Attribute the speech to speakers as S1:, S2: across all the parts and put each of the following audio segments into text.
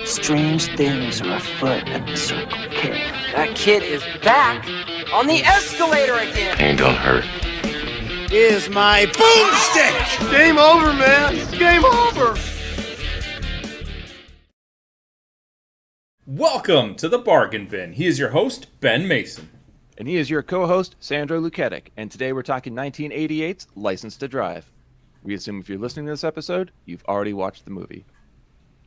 S1: Strange things are afoot at the Circle K.
S2: That kid is back on the escalator again.
S3: Kane got hurt.
S4: Is my boomstick!
S5: Game over, man. It's game over.
S6: Welcome to the Bargain Bin. He is your host, Ben Mason.
S7: And he is your co-host, Sandro Luketic. And today we're talking 1988's License to Drive. We assume if you're listening to this episode, you've already watched the movie.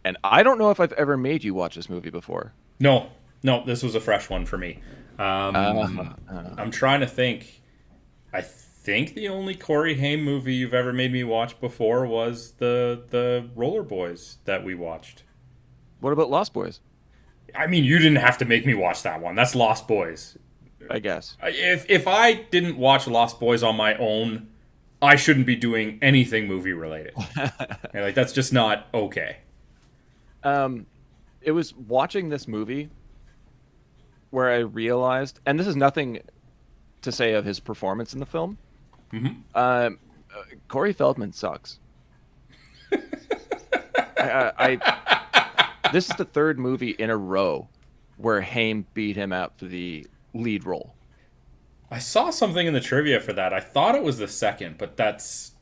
S7: And I don't know if I've ever made you watch this movie before.
S6: No, this was a fresh one for me. I'm trying to think. I think the only Corey Haim movie you've ever made me watch before was the Roller Boys that we watched.
S7: What about Lost Boys?
S6: I mean, you didn't have to make me watch that one. That's Lost Boys.
S7: I guess.
S6: If I didn't watch Lost Boys on my own, I shouldn't be doing anything movie related. Like, that's just not okay.
S7: It was watching this movie where I realized, and this is nothing to say of his performance in the film. Mm-hmm. Corey Feldman sucks. This is the third movie in a row where Haim beat him out for the lead role.
S6: I saw something in the trivia for that. I thought it was the second, but that's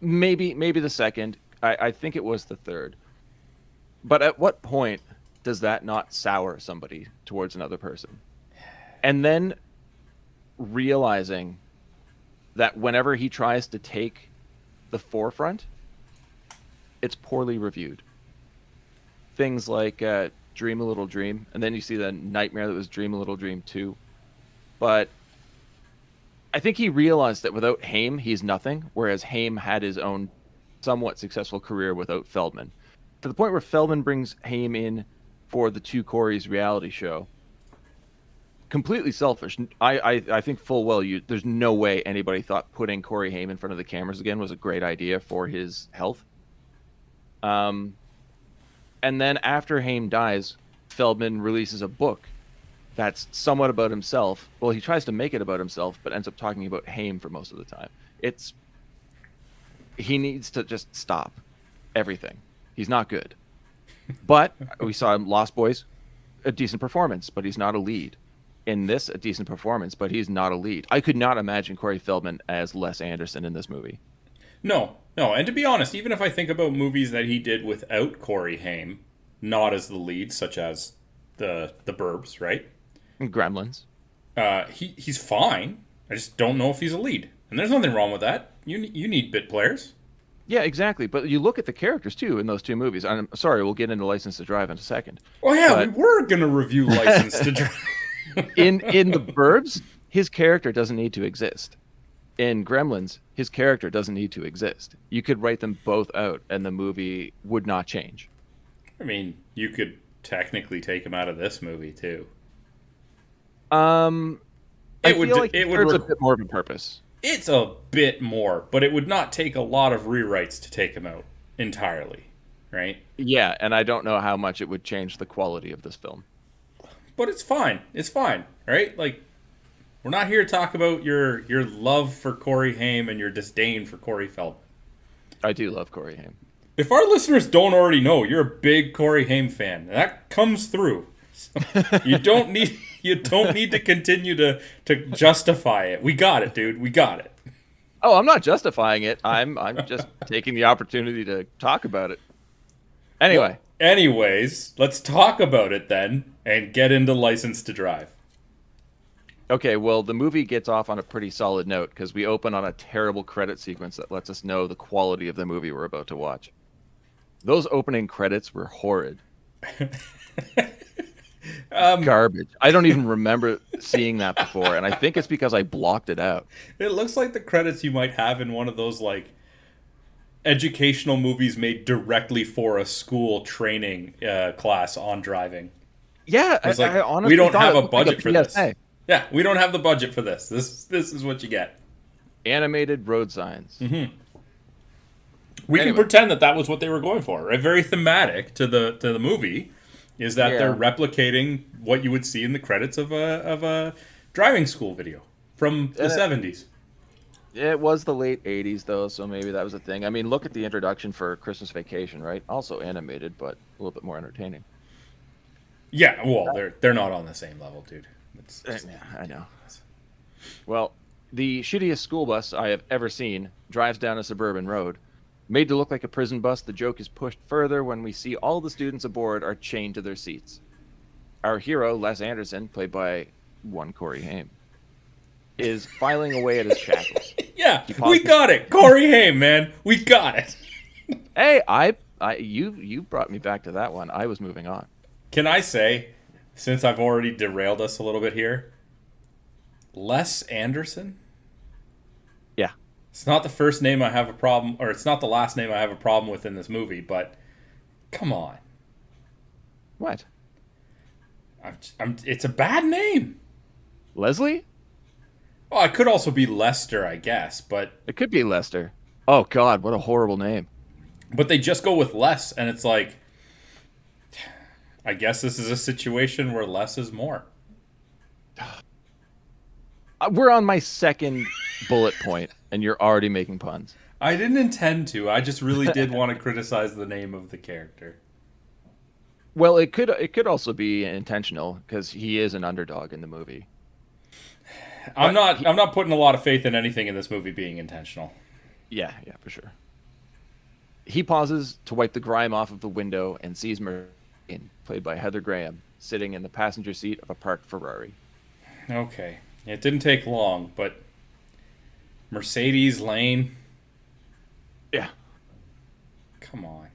S7: maybe the second. I think it was the third. But at what point does that not sour somebody towards another person? And then realizing that whenever he tries to take the forefront, it's poorly reviewed. Things like Dream a Little Dream, and then you see the nightmare that was Dream a Little Dream 2. But I think he realized that without Haim, he's nothing, whereas Haim had his own somewhat successful career without Feldman. To the point where Feldman brings Haim in for the Two Coreys reality show. Completely selfish. I think full well there's no way anybody thought putting Corey Haim in front of the cameras again was a great idea for his health. And then after Haim dies, Feldman releases a book that's somewhat about himself. Well, he tries to make it about himself, but ends up talking about Haim for most of the time. He needs to just stop everything. He's not good. But we saw him, Lost Boys, a decent performance, but he's not a lead. In this, a decent performance, but he's not a lead. I could not imagine Corey Feldman as Les Anderson in this movie.
S6: No. And to be honest, even if I think about movies that he did without Corey Haim, not as the lead, such as the Burbs, right?
S7: And Gremlins.
S6: He's fine. I just don't know if he's a lead. And there's nothing wrong with that. You need bit players.
S7: Yeah, exactly. But you look at the characters, too, in those two movies. I'm sorry, we'll get into License to Drive in a second.
S6: Oh, yeah, we were going to review License to Drive.
S7: In The Burbs, his character doesn't need to exist. In Gremlins, his character doesn't need to exist. You could write them both out, and the movie would not change.
S6: I mean, you could technically take him out of this movie, too.
S7: I feel like it serves a bit more of a purpose.
S6: It's a bit more, but it would not take a lot of rewrites to take him out entirely, right?
S7: Yeah, and I don't know how much it would change the quality of this film.
S6: But it's fine. It's fine, right? Like, we're not here to talk about your love for Corey Haim and your disdain for Corey Feldman.
S7: I do love Corey Haim.
S6: If our listeners don't already know, you're a big Corey Haim fan. That comes through. So you don't need to continue to justify it. We got it, dude. We got it.
S7: Oh, I'm not justifying it. I'm just taking the opportunity to talk about it. Anyway.
S6: Well, anyways, let's talk about it then and get into License to Drive.
S7: Okay, well, the movie gets off on a pretty solid note because we open on a terrible credit sequence that lets us know the quality of the movie we're about to watch. Those opening credits were horrid. Garbage. I don't even remember seeing that before, and I think it's because I blocked it out.
S6: It looks like the credits you might have in one of those, like, educational movies made directly for a school training class on driving.
S7: Yeah,
S6: it's like,
S7: I honestly
S6: we don't have a budget
S7: like
S6: for this. Yeah, we don't have the budget for this. This is what you get.
S7: Animated road signs.
S6: Mm-hmm. We can pretend that was what they were going for, right? Very thematic to the movie is that they're replicating what you would see in the credits of a driving school video from the 70s.
S7: It was the late 80s, though, so maybe that was a thing. I mean, look at the introduction for Christmas Vacation, right? Also animated, but a little bit more entertaining.
S6: Yeah, well, they're not on the same level, dude.
S7: Yeah, I know. Well, the shittiest school bus I have ever seen drives down a suburban road. Made to look like a prison bus, the joke is pushed further when we see all the students aboard are chained to their seats. Our hero, Les Anderson, played by one Corey Haim, is filing away at his shackles.
S6: Yeah, we got it. Corey Haim, man. We got it.
S7: Hey, you brought me back to that one. I was moving on.
S6: Can I say, since I've already derailed us a little bit here, Les Anderson?
S7: Yeah.
S6: It's not the first name I have a problem, or it's not the last name I have a problem with in this movie, but come on.
S7: What?
S6: It's a bad name.
S7: Leslie?
S6: Well, it could also be Lester, I guess, but...
S7: It could be Lester. Oh, God, what a horrible name.
S6: But they just go with less, and it's like... I guess this is a situation where less is more.
S7: We're on my second bullet point, and you're already making puns.
S6: I didn't intend to. I just really did want to criticize the name of the character.
S7: Well, it could also be intentional, because he is an underdog in the movie.
S6: I'm not putting a lot of faith in anything in this movie being intentional.
S7: Yeah, for sure. He pauses to wipe the grime off of the window and sees Mercedes, played by Heather Graham, sitting in the passenger seat of a parked Ferrari.
S6: Okay. It didn't take long, but Mercedes Lane?
S7: Yeah.
S6: Come on.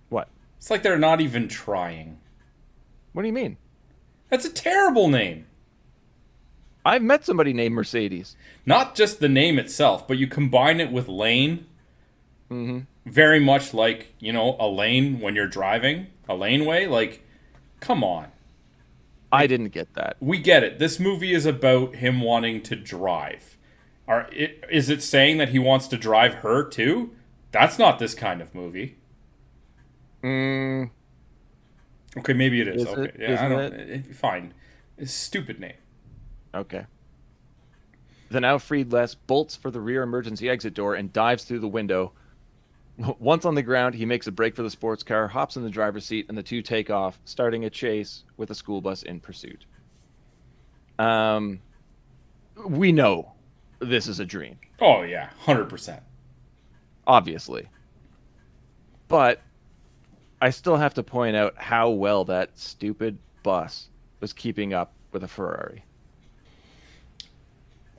S7: What?
S6: It's like they're not even trying.
S7: What do you mean?
S6: That's a terrible name.
S7: I've met somebody named Mercedes.
S6: Not just the name itself, but you combine it with lane.
S7: Mm-hmm.
S6: Very much like, a lane when you're driving. A laneway. Like, come on.
S7: I didn't get that.
S6: We get it. This movie is about him wanting to drive. Is it saying that he wants to drive her too? That's not this kind of movie. Okay, maybe it is. Okay, yeah, I don't. Fine. It's a stupid name.
S7: Okay. The now freed Les bolts for the rear emergency exit door and dives through the window. Once on the ground, he makes a break for the sports car, hops in the driver's seat, and the two take off, starting a chase with a school bus in pursuit. We know this is a dream.
S6: Oh, yeah, 100%.
S7: Obviously. But I still have to point out how well that stupid bus was keeping up with a Ferrari.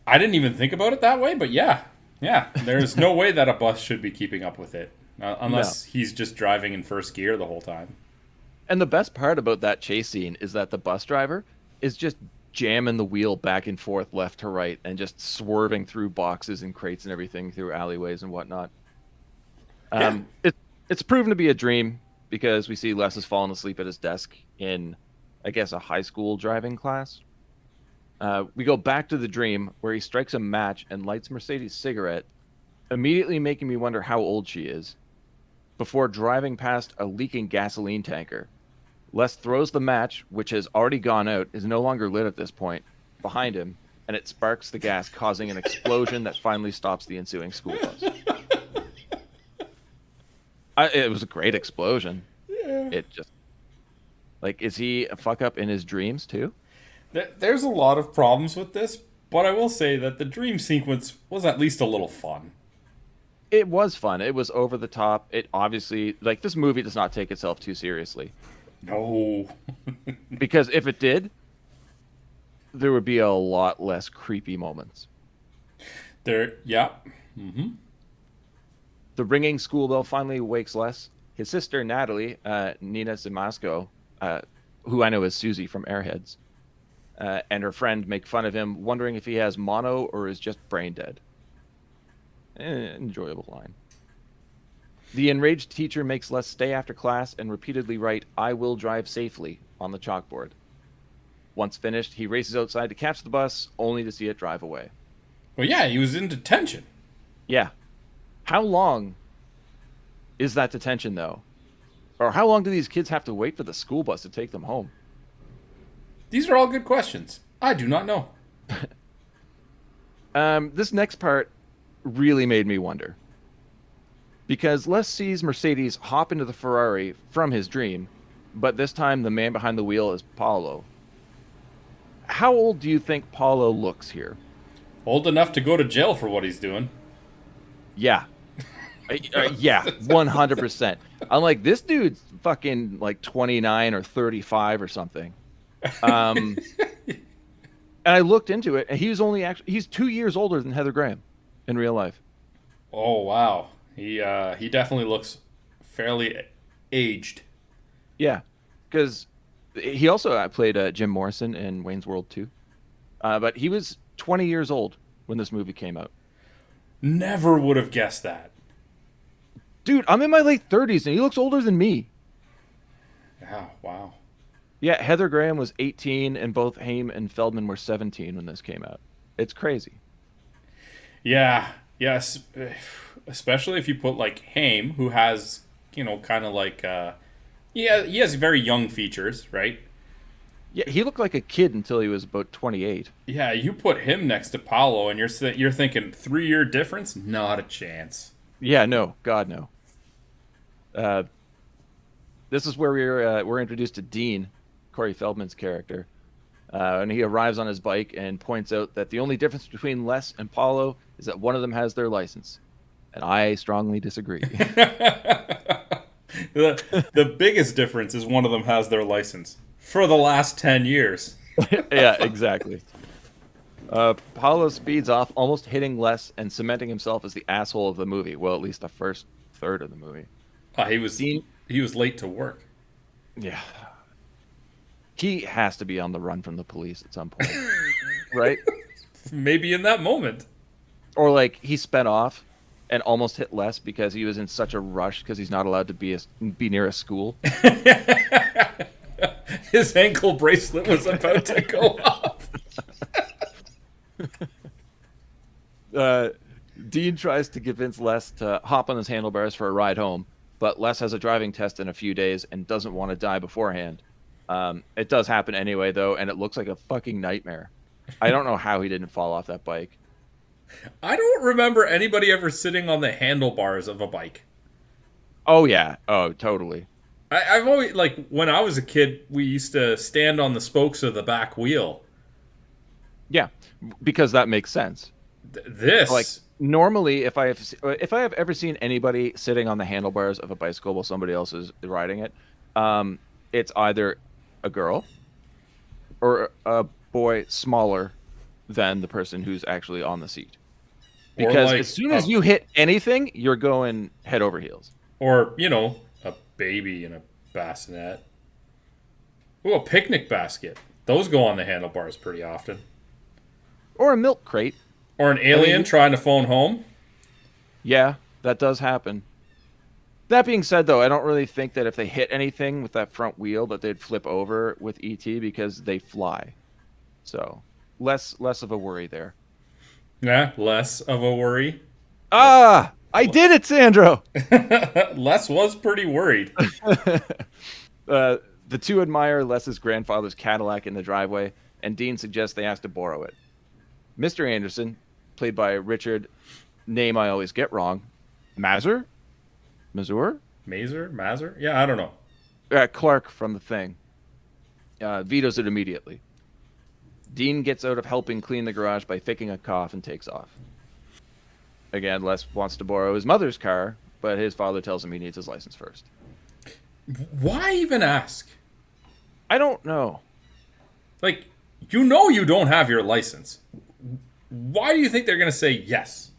S6: I didn't even think about it that way, but yeah. Yeah, there's no way that a bus should be keeping up with it. Unless he's just driving in first gear the whole time.
S7: And the best part about that chase scene is that the bus driver is just jamming the wheel back and forth left to right and just swerving through boxes and crates and everything through alleyways and whatnot. It's proven to be a dream because we see Les has fallen asleep at his desk in, I guess, a high school driving class. We go back to the dream where he strikes a match and lights Mercedes' cigarette, immediately making me wonder how old she is, before driving past a leaking gasoline tanker. Les throws the match, which has already gone out, is no longer lit at this point, behind him, and it sparks the gas, causing an explosion that finally stops the ensuing school bus. It was a great explosion. Yeah. It just... is he a fuck-up in his dreams, too?
S6: There's a lot of problems with this, but I will say that the dream sequence was at least a little fun.
S7: It was fun. It was over the top. It obviously, this movie does not take itself too seriously.
S6: No.
S7: Because if it did, there would be a lot less creepy moments.
S6: Yeah. Mm-hmm.
S7: The ringing school bell finally wakes Les. His sister, Natalie, Nina Simasco, who I know as Susie from Airheads, and her friend make fun of him, wondering if he has mono or is just brain dead. Enjoyable line. The enraged teacher makes Les stay after class and repeatedly write, "I will drive safely," on the chalkboard. Once finished, he races outside to catch the bus, only to see it drive away.
S6: Well, yeah, he was in detention.
S7: Yeah. How long is that detention, though? Or how long do these kids have to wait for the school bus to take them home?
S6: These are all good questions. I do not know.
S7: This next part really made me wonder. Because Les sees Mercedes hop into the Ferrari from his dream, but this time the man behind the wheel is Paulo. How old do you think Paulo looks here?
S6: Old enough to go to jail for what he's doing.
S7: Yeah. Yeah, 100%. I'm like, this dude's fucking like 29 or 35 or something. And I looked into it, and he's 2 years older than Heather Graham in real life.
S6: Oh, wow. He definitely looks fairly aged.
S7: Yeah, because he also played Jim Morrison in Wayne's World 2. But he was 20 years old when this movie came out.
S6: Never would have guessed that.
S7: Dude, I'm in my late 30s, and he looks older than me.
S6: Yeah, wow.
S7: Yeah, Heather Graham was 18, and both Haim and Feldman were 17 when this came out. It's crazy.
S6: Yeah, yes. Especially if you put, like, Haim, who has, kind of like, he has very young features, right?
S7: Yeah, he looked like a kid until he was about 28.
S6: Yeah, you put him next to Paulo, and you're thinking 3-year difference? Not a chance.
S7: Yeah, no. God, no. This is where we're introduced to Dean, Corey Feldman's character. And he arrives on his bike and points out that the only difference between Les and Paulo is that one of them has their license. And I strongly disagree.
S6: The biggest difference is one of them has their license for the last 10 years.
S7: Yeah, exactly. Paulo speeds off, almost hitting Les and cementing himself as the asshole of the movie. Well, at least the first third of the movie.
S6: He was late to work.
S7: Yeah. He has to be on the run from the police at some point. Right?
S6: Maybe in that moment.
S7: Or like he sped off and almost hit Les because he was in such a rush because he's not allowed to be near a school.
S6: His ankle bracelet was about to go off.
S7: Dean tries to convince Les to hop on his handlebars for a ride home, but Les has a driving test in a few days and doesn't want to die beforehand. It does happen anyway, though, and it looks like a fucking nightmare. I don't know how he didn't fall off that bike.
S6: I don't remember anybody ever sitting on the handlebars of a bike.
S7: Oh, yeah. Oh, totally.
S6: I've always, like, when I was a kid, we used to stand on the spokes of the back wheel.
S7: Yeah, because that makes sense.
S6: This...
S7: Like, normally, if I have ever seen anybody sitting on the handlebars of a bicycle while somebody else is riding it, it's either a girl or a boy smaller than the person who's actually on the seat. Because as soon as you hit anything, you're going head over heels.
S6: Or, a baby in a bassinet. Ooh, a picnic basket. Those go on the handlebars pretty often.
S7: Or a milk crate.
S6: Or an alien trying to phone home.
S7: Yeah, that does happen. That being said, though, I don't really think that if they hit anything with that front wheel that they'd flip over with ET because they fly. So, less of a worry there.
S6: Yeah, less of a worry.
S7: Ah! I did it, Sandro!
S6: Les was pretty worried.
S7: The two admire Les's grandfather's Cadillac in the driveway, and Dean suggests they ask to borrow it. Mr. Anderson, played by Richard, name I always get wrong, Mazur?
S6: Mazur? Yeah, I don't know.
S7: Clark from The Thing. Vetoes it immediately. Dean gets out of helping clean the garage by faking a cough and takes off. Again, Les wants to borrow his mother's car, but his father tells him he needs his license first.
S6: Why even ask?
S7: I don't know.
S6: Like, you don't have your license. Why do you think they're going to say yes?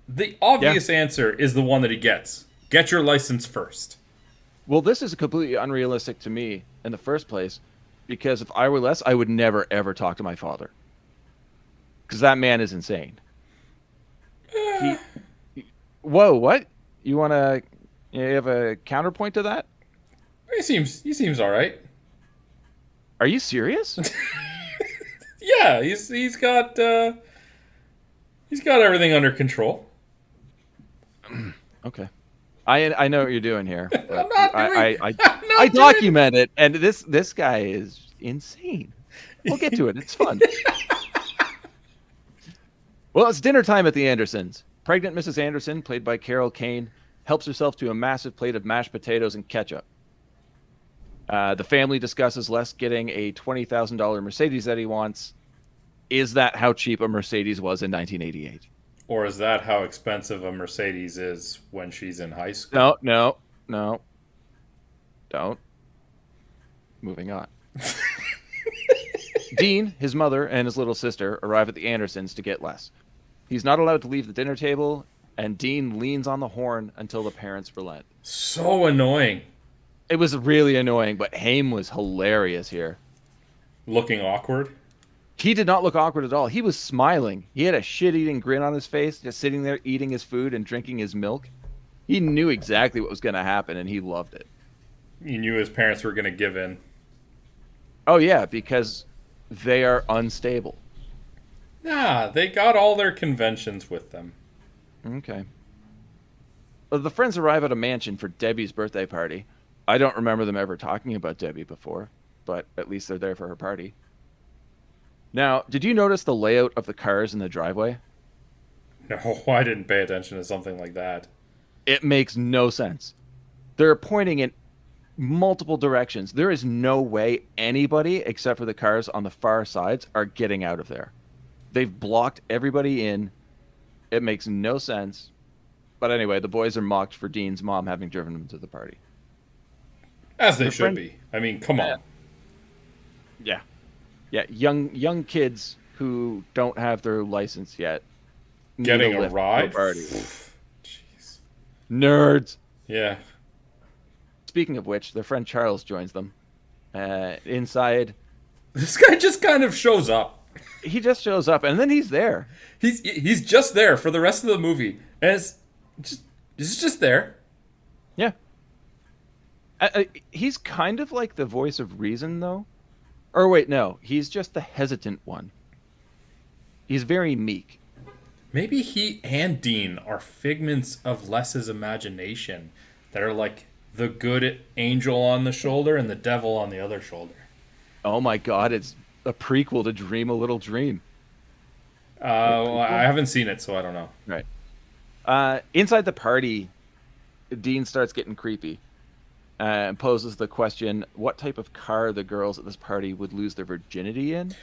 S6: The obvious answer is the one that he gets. Get your license first.
S7: Well, this is completely unrealistic to me in the first place, because if I were Les, I would never, ever talk to my father. Because that man is insane. Whoa, what? You have a counterpoint to that?
S6: He seems all right.
S7: Are you serious?
S6: Yeah, he's got everything under control.
S7: Okay. I know what you're doing here.
S6: I'm not doing.
S7: I document it, and this guy is insane. We'll get to it. It's fun. Well, it's dinner time at the Andersons, Pregnant Mrs. Anderson, played by Carol Kane, helps herself to a massive plate of mashed potatoes and ketchup. The family discusses Les getting a $20,000 Mercedes that he wants. Is that how cheap a Mercedes was in 1988?
S6: Or is that how expensive a Mercedes is when she's in high school?
S7: No. Don't. Moving on. Dean, his mother, and his little sister arrive at the Andersons to get Les. He's not allowed to leave the dinner table, and Dean leans on the horn until the parents relent.
S6: So annoying.
S7: It was really annoying, but Haim was hilarious here.
S6: Looking awkward?
S7: He did not look awkward at all. He was smiling. He had a shit-eating grin on his face, just sitting there eating his food and drinking his milk. He knew exactly what was going to happen, and he loved it.
S6: He knew his parents were going to give in.
S7: Oh, yeah, because they are unstable.
S6: Nah, they got all their conventions with them.
S7: Okay. The friends arrive at a mansion for Debbie's birthday party. I don't remember them ever talking about Debbie before, but at least they're there for her party. Now, did you notice the layout of the cars in the driveway?
S6: No, I didn't pay attention to something like that.
S7: It makes no sense. They're pointing in multiple directions. There is no way anybody, except for the cars on the far sides, are getting out of there. They've blocked everybody in. It makes no sense. But anyway, the boys are mocked for Dean's mom having driven them to the party.
S6: As they should be. I mean, come on.
S7: Yeah. Yeah, young kids who don't have their license yet.
S6: Getting a ride?
S7: Jeez. Nerds.
S6: Yeah.
S7: Speaking of which, their friend Charles joins them. Inside.
S6: This guy just kind of shows up.
S7: He just shows up, and then he's there.
S6: He's just there for the rest of the movie. And he's just there.
S7: Yeah. He's kind of like the voice of reason, though. Or wait, no. He's just the hesitant one. He's very meek.
S6: Maybe he and Dean are figments of Les's imagination that are like the good angel on the shoulder and the devil on the other shoulder.
S7: Oh my god, it's a prequel to Dream a Little Dream.
S6: Well, I haven't seen it, so I don't know.
S7: Right. Inside the party, Dean starts getting creepy. And poses the question, what type of car the girls at this party would lose their virginity in?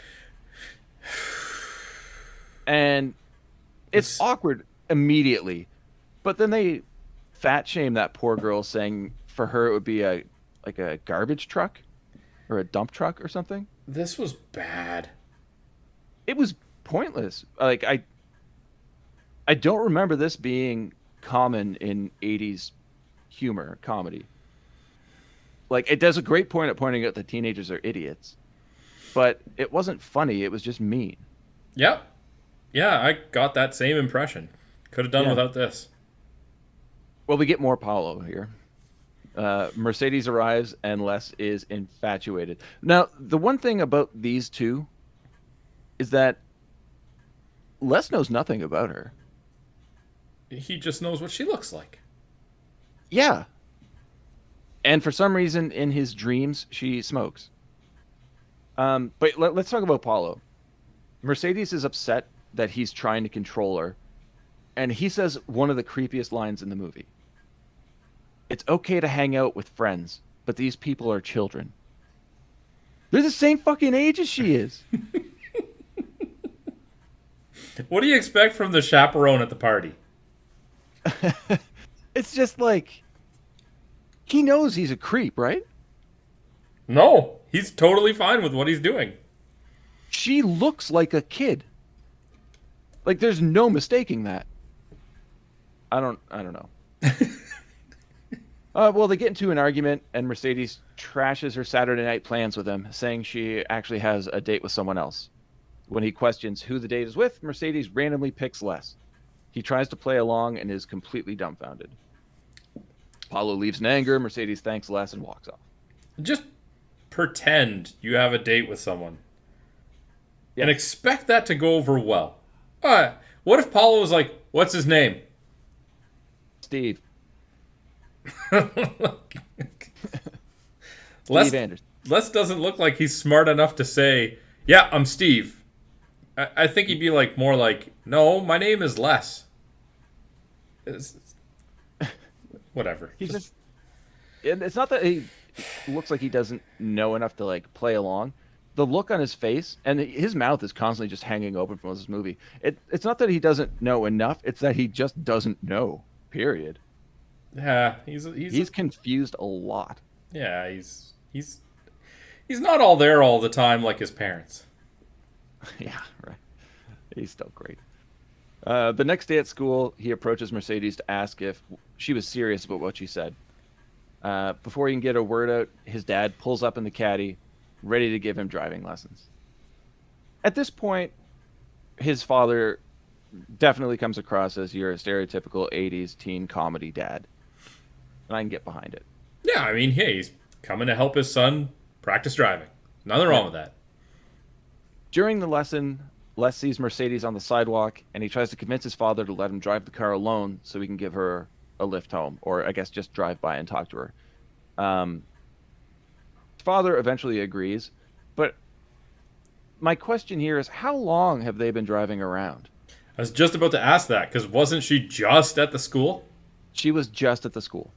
S7: And it's awkward immediately. But then they fat shame that poor girl, saying for her it would be a garbage truck or a dump truck or something.
S6: This was bad.
S7: It was pointless. Like I don't remember this being common in 80s humor comedy. Like, it does a great point at pointing out that teenagers are idiots. But it wasn't funny. It was just mean.
S6: Yep. Yeah, I got that same impression. Could have done without this.
S7: Well, we get more Paulo here. Mercedes arrives, and Les is infatuated. Now, the one thing about these two is that Les knows nothing about her.
S6: He just knows what she looks like.
S7: Yeah. And for some reason, in his dreams, she smokes. But let's talk about Paulo. Mercedes is upset that he's trying to control her. And he says one of the creepiest lines in the movie. It's okay to hang out with friends, but these people are children. They're the same fucking age as she is.
S6: What do you expect from the chaperone at the party?
S7: It's just like... He knows he's a creep, right?
S6: No, he's totally fine with what he's doing.
S7: She looks like a kid. Like, there's no mistaking that. I don't know. Well, they get into an argument, and Mercedes trashes her Saturday night plans with him, saying she actually has a date with someone else. When he questions who the date is with, Mercedes randomly picks Les. He tries to play along and is completely dumbfounded. Paulo leaves in anger. Mercedes thanks Les and walks off.
S6: Just pretend you have a date with someone.
S7: Yeah.
S6: And expect that to go over well. What if Paulo was like, what's his name?
S7: Steve.
S6: Les
S7: Anderson.
S6: Les doesn't look like he's smart enough to say, yeah, I'm Steve. I think he'd be like more like, no, my name is Les. Whatever.
S7: He's just. And it's not that he looks like he doesn't know enough to like play along. The look on his face and his mouth is constantly just hanging open from this movie. It's not that he doesn't know enough. It's that he just doesn't know. Period.
S6: Yeah,
S7: he's confused a lot.
S6: Yeah, he's not all there all the time like his parents.
S7: Yeah, right. He's still great. The next day at school, he approaches Mercedes to ask if she was serious about what she said. Before he can get a word out, his dad pulls up in the caddy, ready to give him driving lessons. At this point, his father definitely comes across as your stereotypical 80s teen comedy dad. And I can get behind it.
S6: Yeah, I mean, hey, he's coming to help his son practice driving. Nothing wrong with that.
S7: During the lesson, Les sees Mercedes on the sidewalk, and he tries to convince his father to let him drive the car alone so he can give her a lift home, or I guess just drive by and talk to her. His father eventually agrees, but my question here is, how long have they been driving around?
S6: I was just about to ask that, because wasn't she just at the school?
S7: She was just at the school.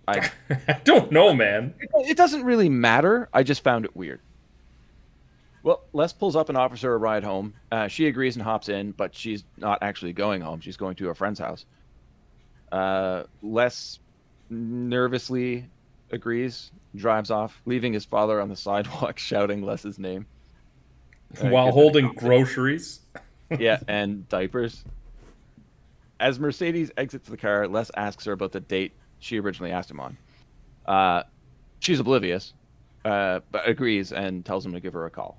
S6: I don't know, man.
S7: It doesn't really matter. I just found it weird. Well, Les pulls up and offers her a ride home. She agrees and hops in, but she's not actually going home. She's going to a friend's house. Les nervously agrees, drives off, leaving his father on the sidewalk shouting Les's name.
S6: While holding groceries.
S7: Yeah, and diapers. As Mercedes exits the car, Les asks her about the date she originally asked him on. She's oblivious, but agrees and tells him to give her a call.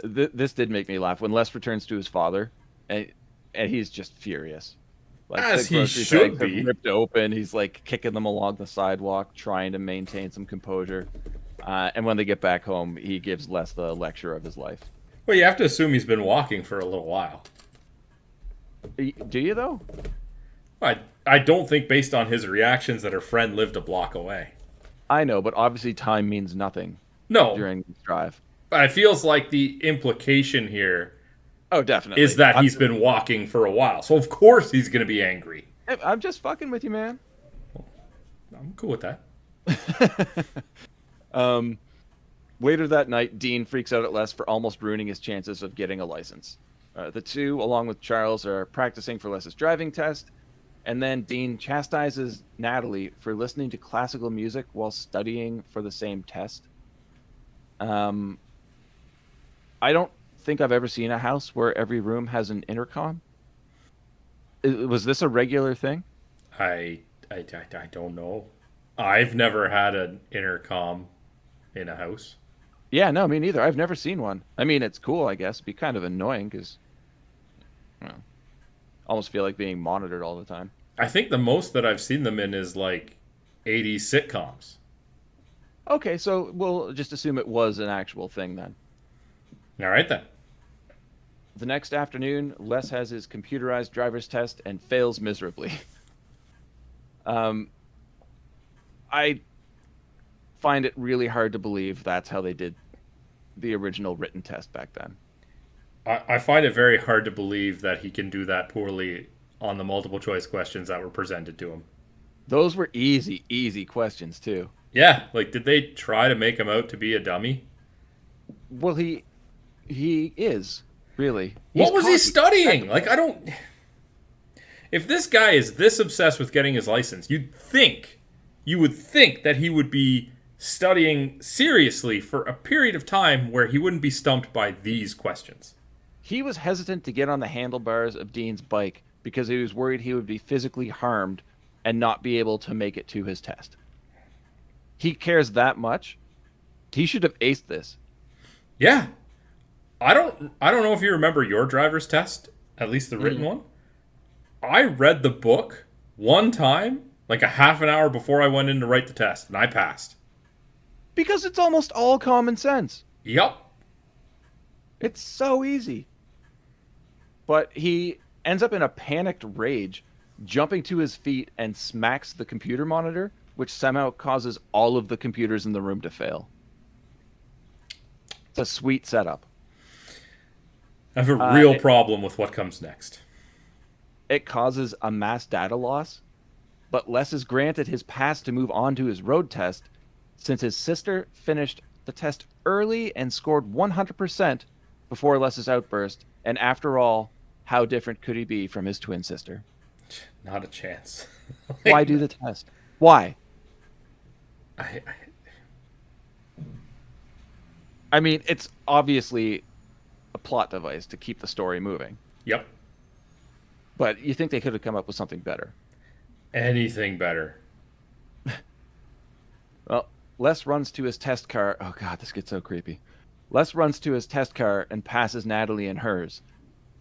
S7: This did make me laugh when Les returns to his father, and he's just furious. Like,
S6: as he should be.
S7: Ripped open, he's like kicking them along the sidewalk, trying to maintain some composure. And when they get back home, he gives Les the lecture of his life.
S6: Well, you have to assume he's been walking for a little while.
S7: Do you, though?
S6: I don't think, based on his reactions, that her friend lived a block away.
S7: I know, but obviously time means nothing.
S6: No.
S7: During this drive.
S6: It feels like the implication here...
S7: Oh, definitely.
S6: ...is that he's been walking for a while. So, of course, he's going to be angry.
S7: I'm just fucking with you, man.
S6: I'm cool with that.
S7: Later that night, Dean freaks out at Les for almost ruining his chances of getting a license. The two, along with Charles, are practicing for Les's driving test, and then Dean chastises Natalie for listening to classical music while studying for the same test. I don't think I've ever seen a house where every room has an intercom. Was this a regular thing?
S6: I don't know. I've never had an intercom in a house.
S7: Yeah, no, me neither. I've never seen one. I mean, it's cool, I guess. It'd be kind of annoying because, almost feel like being monitored all the time.
S6: I think the most that I've seen them in is like 80s sitcoms.
S7: Okay, so we'll just assume it was an actual thing then.
S6: All right, then.
S7: The next afternoon, Les has his computerized driver's test and fails miserably. I find it really hard to believe that's how they did the original written test back then.
S6: I find it very hard to believe that he can do that poorly on the multiple choice questions that were presented to him.
S7: Those were easy questions, too.
S6: Yeah, like, did they try to make him out to be a dummy?
S7: Well, he is, really.
S6: What was he studying? Like, I don't... If this guy is this obsessed with getting his license, you would think that he would be studying seriously for a period of time where he wouldn't be stumped by these questions.
S7: He was hesitant to get on the handlebars of Dean's bike because he was worried he would be physically harmed and not be able to make it to his test. He cares that much. He should have aced this.
S6: Yeah. I don't know if you remember your driver's test, at least the written one. I read the book one time, like a half an hour before I went in to write the test, and I passed.
S7: Because it's almost all common sense.
S6: Yup.
S7: It's so easy. But he ends up in a panicked rage, jumping to his feet and smacks the computer monitor, which somehow causes all of the computers in the room to fail. It's a sweet setup.
S6: I have a real problem with what comes next.
S7: it causes a mass data loss, but Les is granted his pass to move on to his road test since his sister finished the test early and scored 100% before Les's outburst. And after all, how different could he be from his twin sister?
S6: Not a chance.
S7: Why do the test? Why? I mean, it's obviously a plot device to keep the story moving.
S6: Yep.
S7: But you think they could have come up with something better?
S6: Anything better.
S7: Well, Les runs to his test car. Oh, God, this gets so creepy. Les runs to his test car and passes Natalie in hers.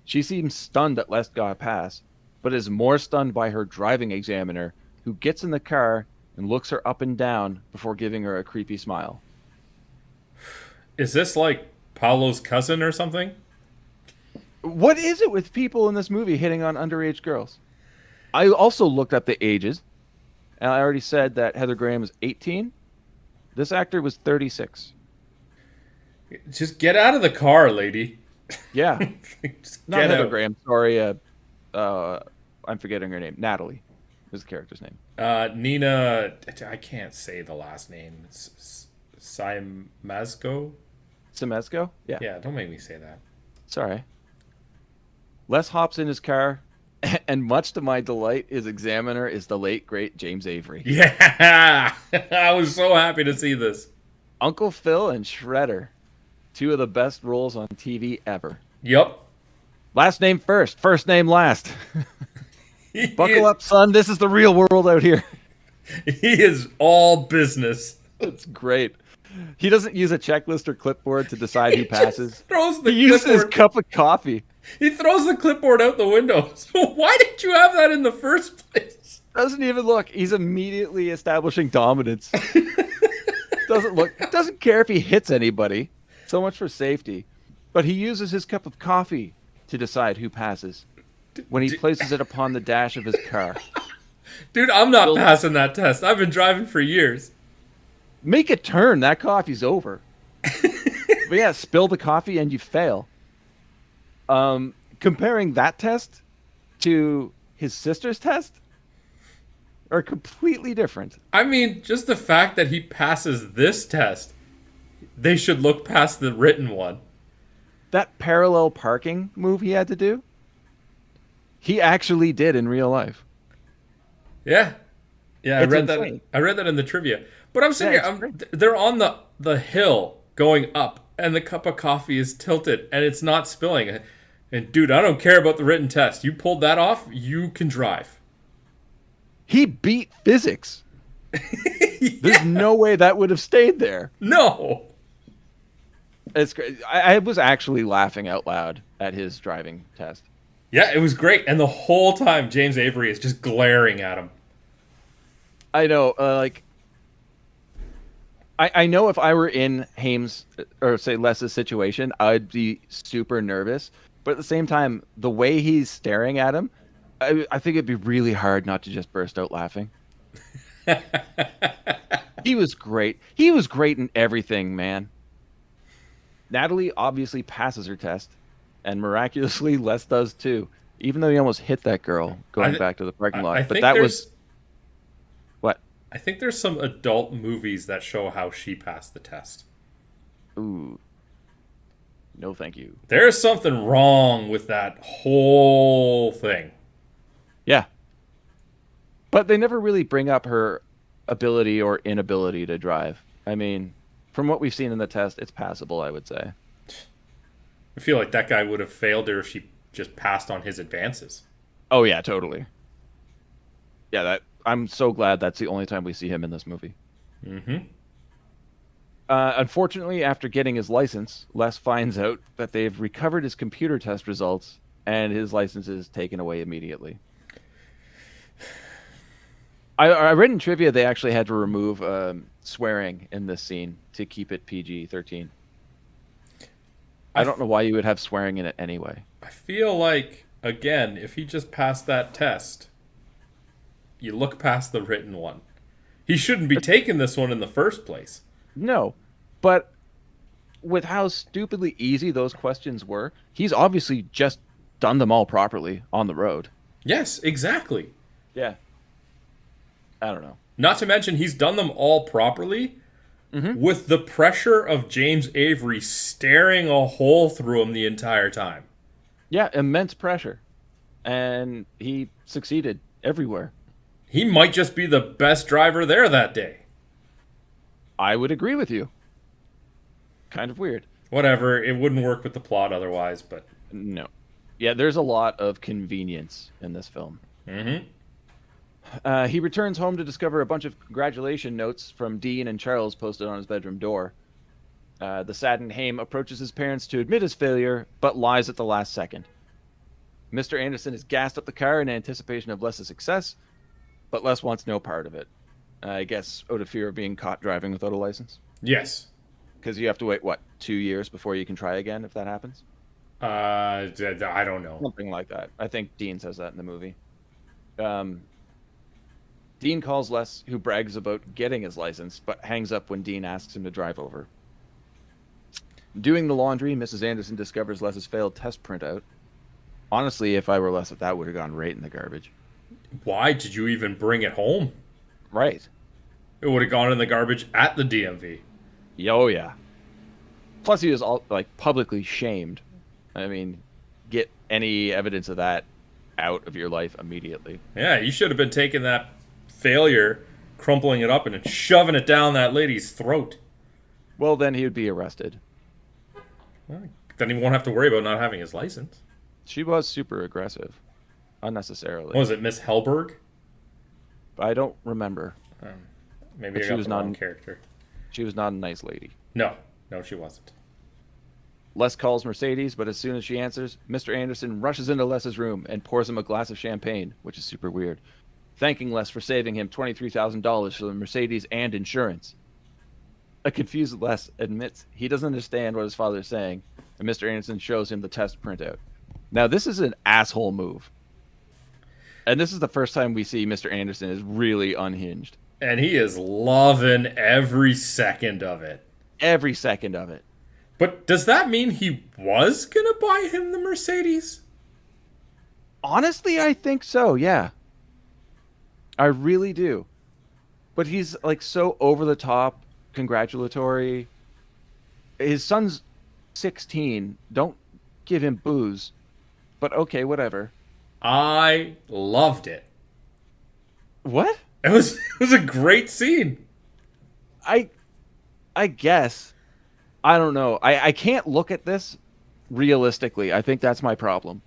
S7: She seems stunned that Les got a pass, but is more stunned by her driving examiner, who gets in the car and looks her up and down before giving her a creepy smile.
S6: Is this like Paulo's cousin or something?
S7: What is it with people in this movie hitting on underage girls? I also looked up the ages, and I already said that Heather Graham was 18. This actor was 36.
S6: Just get out of the car, lady.
S7: Yeah.
S6: Just
S7: Not
S6: get
S7: Heather
S6: out.
S7: Graham. Sorry. I'm forgetting her name. Natalie is the character's name.
S6: Nina, I can't say the last name. Siemaszko?
S7: Semesco? Yeah.
S6: Yeah, don't make me say that.
S7: Sorry. Les hops in his car, and much to my delight, his examiner is the late, great James Avery.
S6: Yeah! I was so happy to see this.
S7: Uncle Phil and Shredder. Two of the best roles on TV ever.
S6: Yep.
S7: Last name first, first name last. Buckle up, son. This is the real world out here.
S6: He is all business.
S7: It's great. He doesn't use a checklist or clipboard to decide who passes.
S6: Throws the
S7: He uses his
S6: clipboard.
S7: cup of coffee.
S6: He throws the clipboard out the window. So why did you have that in the first place?
S7: Doesn't even look. He's immediately establishing dominance. Doesn't care if he hits anybody. So much for safety. But he uses his cup of coffee to decide who passes when he places it upon the dash of his car.
S6: Dude, I'm not passing that test. I've been driving for years.
S7: Make a turn. That coffee's over. But yeah, spill the coffee and you fail. Comparing that test to his sister's test are completely different.
S6: I mean, just the fact that he passes this test, they should look past the written one.
S7: That parallel parking move he had to do, he actually did in real life.
S6: Yeah. Yeah, I
S7: It's
S6: read
S7: insane.
S6: that. I read that in the trivia. But I'm sitting
S7: Yeah,
S6: here, they're on the hill going up, and the cup of coffee is tilted, and it's not spilling. And dude, I don't care about the written test. You pulled that off, you can drive.
S7: He beat physics. There's no way that would have stayed there.
S6: No.
S7: It's great. I was actually laughing out loud at his driving test.
S6: Yeah, it was great. And the whole time, James Avery is just glaring at him.
S7: I know, I know if I were in Haim's, or say Les's situation, I'd be super nervous. But at the same time, the way he's staring at him, I think it'd be really hard not to just burst out laughing. He was great. He was great in everything, man. Natalie obviously passes her test, and miraculously, Les does too. Even though he almost hit that girl going back to the parking lot. But that was... What?
S6: I think there's some adult movies that show how she passed the test.
S7: Ooh. No, thank you.
S6: There's something wrong with that whole thing.
S7: Yeah. But they never really bring up her ability or inability to drive. I mean, from what we've seen in the test, it's passable, I would say.
S6: I feel like that guy would have failed her if she just passed on his advances.
S7: Oh, yeah, totally. Yeah, I'm so glad that's the only time we see him in this movie.
S6: Mm-hmm.
S7: Unfortunately, after getting his license, Les finds out that they've recovered his computer test results, and his license is taken away immediately. I read in trivia they actually had to remove swearing in this scene to keep it PG-13. I don't know why you would have swearing in it anyway.
S6: I feel like, again, if he just passed that test, you look past the written one. He shouldn't be taking this one in the first place.
S7: No, but with how stupidly easy those questions were, he's obviously just done them all properly on the road.
S6: Yes, exactly.
S7: Yeah. I don't know.
S6: Not to mention, he's done them all properly with the pressure of James Avery staring a hole through him the entire time.
S7: Yeah, immense pressure. And he succeeded everywhere.
S6: He might just be the best driver there that day.
S7: I would agree with you. Kind of weird.
S6: Whatever, it wouldn't work with the plot otherwise, but...
S7: No. Yeah, there's a lot of convenience in this film. He returns home to discover a bunch of congratulation notes from Dean and Charles posted on his bedroom door. The saddened Haim approaches his parents to admit his failure, but lies at the last second. Mr. Anderson has gassed up the car in anticipation of Les's success, but Les wants no part of it. I guess out of fear of being caught driving without a license.
S6: Yes.
S7: Because you have to wait, 2 years before you can try again if that happens?
S6: I don't know.
S7: Something like that. I think Dean says that in the movie. Dean calls Les, who brags about getting his license, but hangs up when Dean asks him to drive over. Doing the laundry, Mrs. Anderson discovers Les's failed test printout. Honestly, if I were Les, that would have gone right in the garbage.
S6: Why did you even bring it home?
S7: Right.
S6: It would have gone in the garbage at the DMV.
S7: Oh, yeah. Plus, he was publicly shamed. I mean, get any evidence of that out of your life immediately.
S6: Yeah, you should have been taking that failure, crumpling it up, and shoving it down that lady's throat.
S7: Well, then he would be arrested.
S6: Well, then he won't have to worry about not having his license.
S7: She was super aggressive. Unnecessarily.
S6: Was it Miss Hellberg?
S7: I don't remember.
S6: Maybe
S7: But
S6: I got the wrong character.
S7: She was not a nice lady.
S6: No, she wasn't.
S7: Les calls Mercedes, but as soon as she answers, Mr. Anderson rushes into Les's room and pours him a glass of champagne, which is super weird, thanking Les for saving him $23,000 for the Mercedes and insurance. A confused Les admits he doesn't understand what his father is saying, and Mr. Anderson shows him the test printout. Now, this is an asshole move. And this is the first time we see Mr. Anderson is really unhinged.
S6: And he is loving every second of it.
S7: Every second of it.
S6: But does that mean he was going to buy him the Mercedes?
S7: Honestly, I think so, yeah. I really do. But he's so over the top, congratulatory. His son's 16. Don't give him booze. But okay, whatever.
S6: I loved it.
S7: What?
S6: It was a great scene.
S7: I guess. I don't know. I can't look at this realistically. I think that's my problem.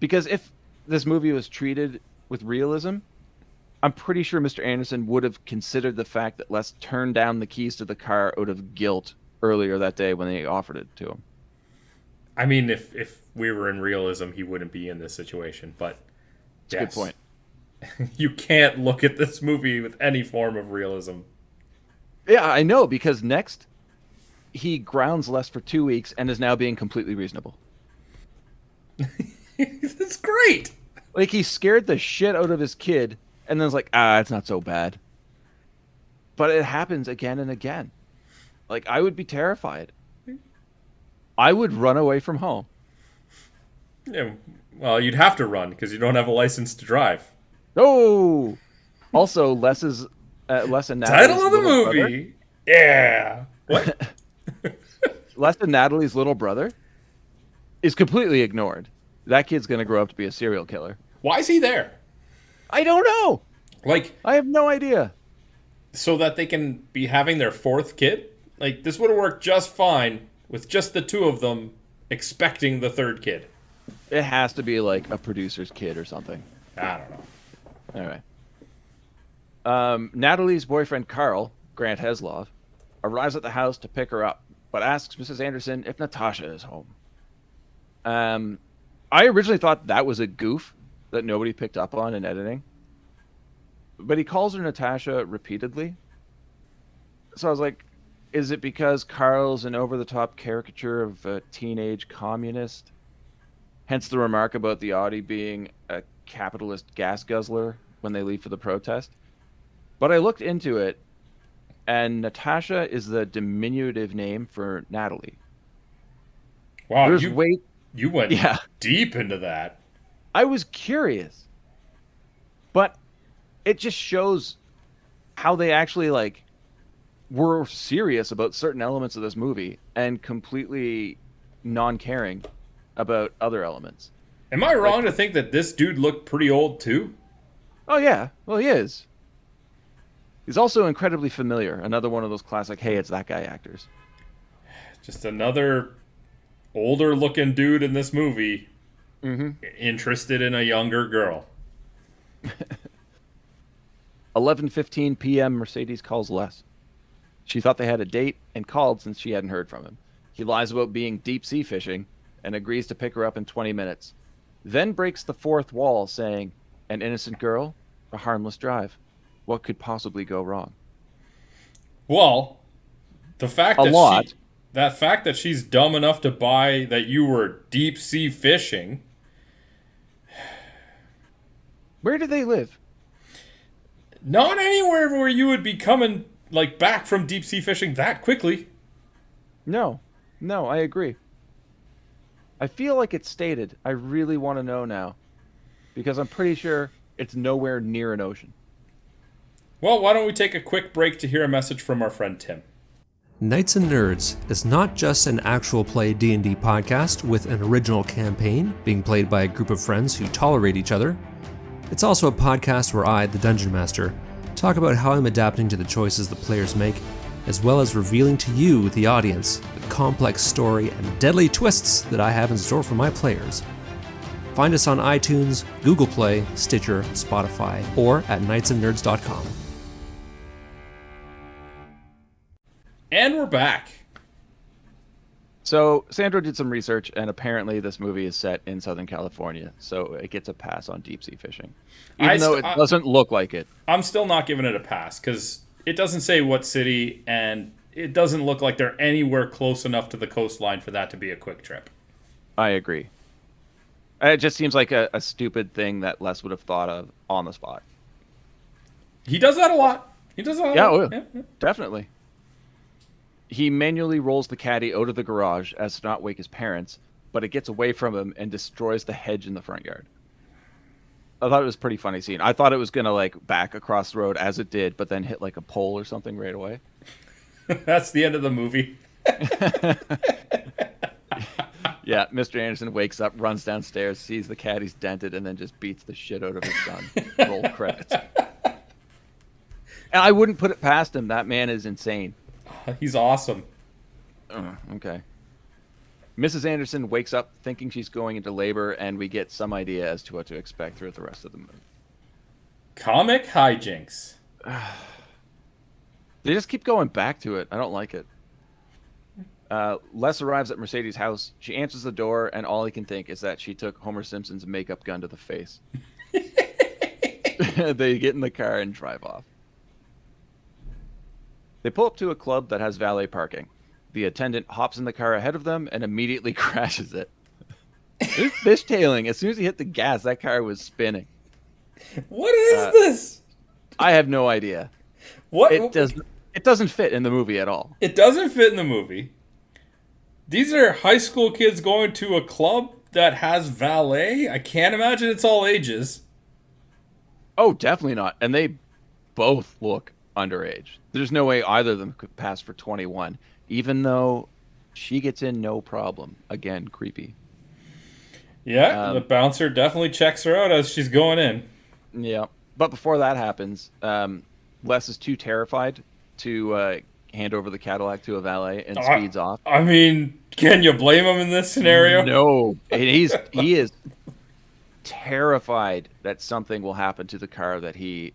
S7: Because if this movie was treated with realism, I'm pretty sure Mr. Anderson would have considered the fact that Les turned down the keys to the car out of guilt earlier that day when they offered it to him.
S6: I mean, if we were in realism, he wouldn't be in this situation, but
S7: That's a good point.
S6: You can't look at this movie with any form of realism.
S7: Yeah, I know, because next he grounds Les for 2 weeks and is now being completely reasonable.
S6: That's great.
S7: He scared the shit out of his kid and then it's it's not so bad. But it happens again and again. I would be terrified. I would run away from home.
S6: Yeah, well, you'd have to run because you don't have a license to drive.
S7: Oh! Also, Les and Natalie's
S6: title of the movie.
S7: Brother,
S6: yeah. What?
S7: Les and Natalie's little brother is completely ignored. That kid's going to grow up to be a serial killer.
S6: Why is he there?
S7: I don't know. I have no idea.
S6: So that they can be having their fourth kid? This would have worked just fine with just the two of them expecting the third kid.
S7: It has to be a producer's kid or something.
S6: I don't know.
S7: All right. Natalie's boyfriend, Carl, Grant Heslov, arrives at the house to pick her up, but asks Mrs. Anderson if Natasha is home. I originally thought that was a goof that nobody picked up on in editing. But he calls her Natasha repeatedly. So I was like, is it because Carl's an over-the-top caricature of a teenage communist? Hence the remark about the Audi being a capitalist gas guzzler when they leave for the protest. But I looked into it, and Natasha is the diminutive name for Natalie.
S6: Wow,
S7: There's
S6: you went deep into that.
S7: I was curious. But it just shows how they actually like were serious about certain elements of this movie and completely non-caring about other elements.
S6: Am I wrong to think that this dude looked pretty old too?
S7: Oh yeah, well he is. He's also incredibly familiar. Another one of those classic "Hey, it's that guy" actors.
S6: Just another older looking dude in this movie, interested in a younger girl.
S7: 11:15 p.m. Mercedes calls Les. She thought they had a date and called since she hadn't heard from him. He lies about being deep sea fishing and agrees to pick her up in 20 minutes. Then breaks the fourth wall, saying, "An innocent girl, a harmless drive. What could possibly go wrong?"
S6: Well, the fact that she's dumb enough to buy that you were deep sea fishing.
S7: Where do they live?
S6: Not anywhere where you would be coming like back from deep sea fishing that quickly.
S7: No, I agree. I feel like it's stated. I really want to know now, because I'm pretty sure it's nowhere near an ocean.
S6: Well, why don't we take a quick break to hear a message from our friend Tim.
S3: Knights and Nerds is not just an actual play D&D podcast with an original campaign being played by a group of friends who tolerate each other. It's also a podcast where I, the Dungeon Master, talk about how I'm adapting to the choices the players make, as well as revealing to you, the audience, the complex story and deadly twists that I have in store for my players. Find us on iTunes, Google Play, Stitcher, Spotify, or at knightsandnerds.com.
S6: And we're back.
S7: So Sandro did some research, and apparently this movie is set in Southern California, so it gets a pass on deep sea fishing, even though it doesn't look like it.
S6: I'm still not giving it a pass because it doesn't say what city, and it doesn't look like they're anywhere close enough to the coastline for that to be a quick trip.
S7: I agree. It just seems like a stupid thing that Les would have thought of on the spot.
S6: He does that a lot.
S7: Yeah, definitely. He manually rolls the caddy out of the garage as to not wake his parents, but it gets away from him and destroys the hedge in the front yard. I thought it was a pretty funny scene. I thought it was going to like back across the road as it did, but then hit like a pole or something right away.
S6: That's the end of the movie.
S7: Yeah, Mr. Anderson wakes up, runs downstairs, sees the caddy's dented, and then just beats the shit out of his son. Roll credits. And I wouldn't put it past him. That man is insane.
S6: He's awesome.
S7: Okay. Mrs. Anderson wakes up thinking she's going into labor, and we get some idea as to what to expect throughout the rest of the movie.
S6: Comic hijinks.
S7: They just keep going back to it. I don't like it. Les arrives at Mercedes' house. She answers the door, and all he can think is that she took Homer Simpson's makeup gun to the face. They get in the car and drive off. They pull up to a club that has valet parking. The attendant hops in the car ahead of them and immediately crashes it. There's fishtailing. As soon as he hit the gas, that car was spinning.
S6: What is this?
S7: I have no idea.
S6: What?
S7: It doesn't fit in the movie at all.
S6: It doesn't fit in the movie. These are high school kids going to a club that has valet? I can't imagine it's all ages.
S7: Oh, definitely not. And they both look underage. There's no way either of them could pass for 21, even though she gets in no problem. Again, creepy.
S6: Yeah, the bouncer definitely checks her out as she's going in.
S7: Yeah. But before that happens, Les is too terrified to hand over the Cadillac to a valet and speeds off.
S6: I mean, can you blame him in this scenario?
S7: No. He is terrified that something will happen to the car that he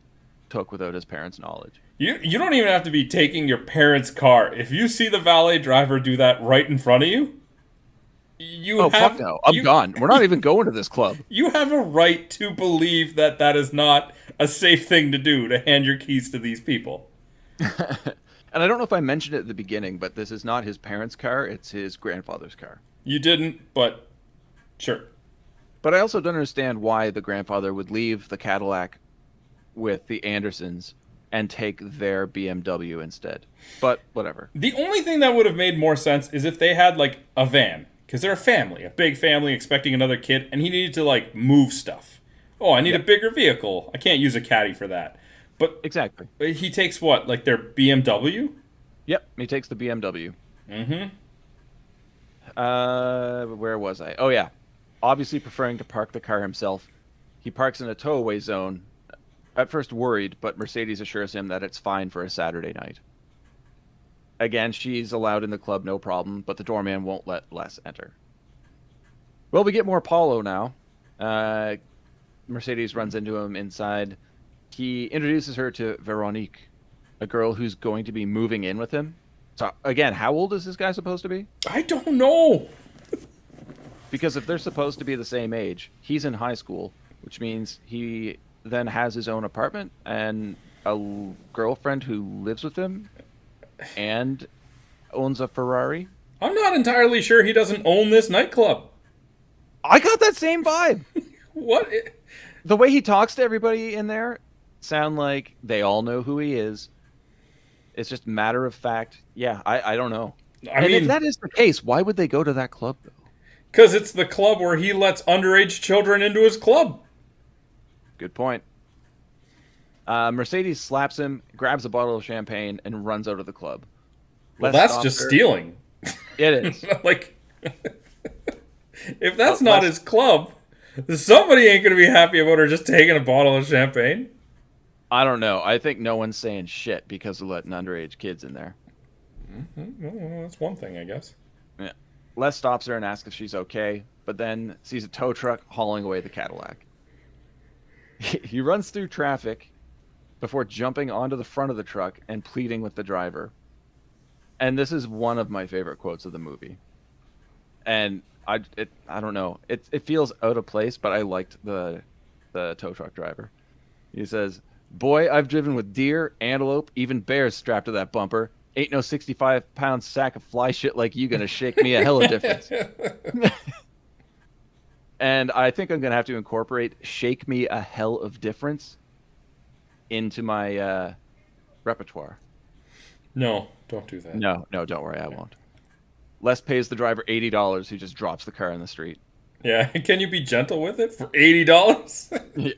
S7: took without his parents' knowledge.
S6: You don't even have to be taking your parents' car. If you see the valet driver do that right in front of you,
S7: fuck no. I'm gone. We're not even going to this club.
S6: You have a right to believe that that is not a safe thing to do, to hand your keys to these people.
S7: And I don't know if I mentioned it at the beginning, but this is not his parents' car. It's his grandfather's car.
S6: You didn't, but sure.
S7: But I also don't understand why the grandfather would leave the Cadillac with the Andersons and take their BMW instead. But whatever.
S6: The only thing that would have made more sense is if they had like a van, because they're a big family expecting another kid, and he needed to like move stuff. Oh, I need a bigger vehicle. I can't use a caddy for that. But
S7: Exactly.
S6: he takes what, like their BMW?
S7: Yep, he takes the BMW.
S6: Mm-hmm.
S7: Where was I? Oh, yeah. Obviously preferring to park the car himself. He parks in a towaway zone. At first worried, but Mercedes assures him that it's fine for a Saturday night. Again, she's allowed in the club, no problem, but the doorman won't let Les enter. Well, we get more Paulo now. Mercedes runs into him inside. He introduces her to Veronique, a girl who's going to be moving in with him. So, again, how old is this guy supposed to be?
S6: I don't know.
S7: Because if they're supposed to be the same age, he's in high school, which means he then has his own apartment and a girlfriend who lives with him and owns a Ferrari.
S6: I'm not entirely sure he doesn't own this nightclub.
S7: I got that same vibe.
S6: What?
S7: The way he talks to everybody in there sound like they all know who he is. It's just matter of fact. Yeah, I don't know.
S6: I mean,
S7: if that is the case, why would they go to that club, though?
S6: Because it's the club where he lets underage children into his club.
S7: Good point. Mercedes slaps him, grabs a bottle of champagne, and runs out of the club.
S6: Well, that's just stealing.
S7: It is.
S6: Like, if that's not his club, somebody ain't going to be happy about her just taking a bottle of champagne.
S7: I don't know. I think no one's saying shit because of letting underage kids in there.
S6: Mm-hmm. Well, that's one thing, I guess.
S7: Yeah. Les stops her and asks if she's okay, but then sees a tow truck hauling away the Cadillac. He runs through traffic before jumping onto the front of the truck and pleading with the driver. And this is one of my favorite quotes of the movie. And I don't know. It feels out of place, but I liked the tow truck driver. He says, "Boy, I've driven with deer, antelope, even bears strapped to that bumper. Ain't no 65-pound sack of fly shit like you gonna shake me a hell of difference." And I think I'm gonna have to incorporate "shake me a hell of difference" into my repertoire.
S6: No, don't do that.
S7: No, don't worry, I won't. Les pays the driver $80, who just drops the car in the street.
S6: Yeah, can you be gentle with it for $80?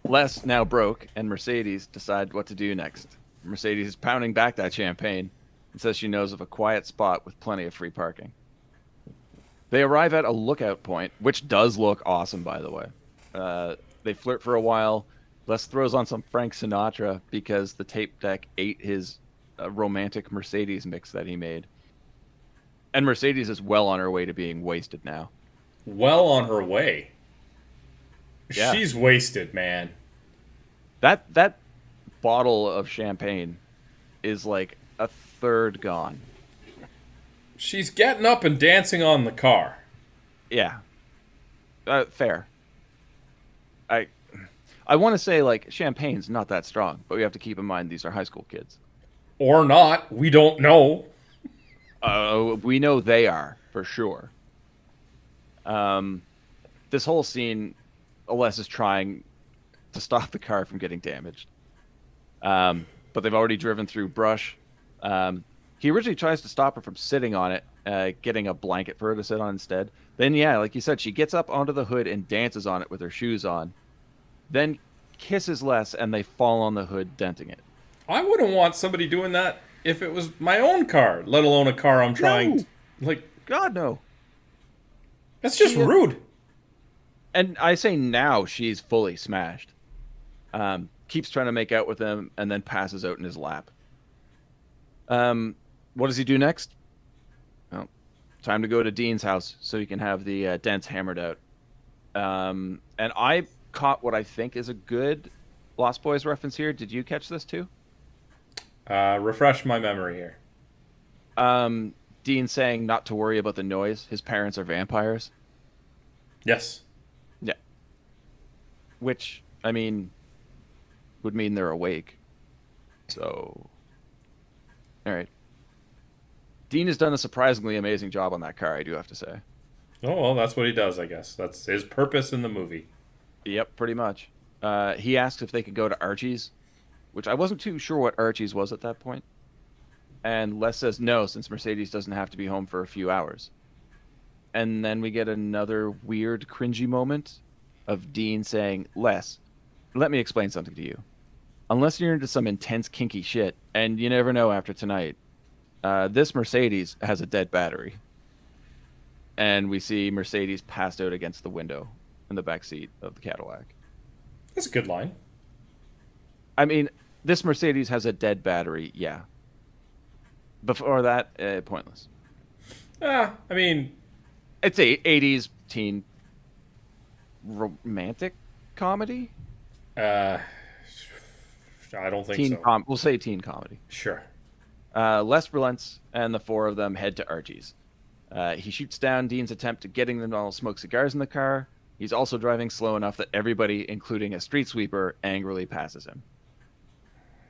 S7: Les, now broke, and Mercedes decide what to do next. Mercedes is pounding back that champagne and says she knows of a quiet spot with plenty of free parking. They arrive at a lookout point, which does look awesome, by the way. They flirt for a while. Les throws on some Frank Sinatra because the tape deck ate his romantic Mercedes mix that he made. And Mercedes is well on her way to being wasted now.
S6: Well on her way.
S7: Yeah.
S6: She's wasted, man.
S7: That bottle of champagne is like a third gone.
S6: She's getting up and dancing on the car.
S7: Yeah. Fair. I want to say, like, champagne's not that strong, but we have to keep in mind these are high school kids.
S6: Or not. We don't know.
S7: We know they are, for sure. This whole scene, Les is trying to stop the car from getting damaged. But they've already driven through brush. He originally tries to stop her from sitting on it, getting a blanket for her to sit on instead. Then, yeah, like you said, she gets up onto the hood and dances on it with her shoes on. Then kisses Les, and they fall on the hood, denting it.
S6: I wouldn't want somebody doing that if it was my own car, let alone a car I'm trying to, like,
S7: God, no.
S6: That's just rude.
S7: And I say now she's fully smashed. Keeps trying to make out with him and then passes out in his lap. What does he do next? Well, time to go to Dean's house so he can have the dents hammered out. And I caught what I think is a good Lost Boys reference here. Did you catch this too?
S6: Refresh my memory here.
S7: Dean saying not to worry about the noise. His parents are vampires.
S6: Yes.
S7: Yeah. Which, I mean, would mean they're awake. So, all right. Dean has done a surprisingly amazing job on that car, I do have to say.
S6: Oh, well, that's what he does, I guess. That's his purpose in the movie.
S7: Yep, pretty much. He asks if they could go to Archie's, which I wasn't too sure what Archie's was at that point. And Les says no, since Mercedes doesn't have to be home for a few hours. And then we get another weird, cringy moment of Dean saying, Les, let me explain something to you. Unless you're into some intense, kinky shit, and you never know after tonight, this Mercedes has a dead battery. And we see Mercedes passed out against the window in the back seat of the Cadillac.
S6: That's a good line.
S7: I mean, this Mercedes has a dead battery, yeah. Before that, pointless.
S6: I mean...
S7: It's a 80s teen romantic comedy?
S6: I don't think so.
S7: We'll say teen comedy.
S6: Sure.
S7: Les relents, and the four of them head to Archie's. He shoots down Dean's attempt at getting them to all smoke cigars in the car. He's also driving slow enough that everybody, including a street sweeper, angrily passes him.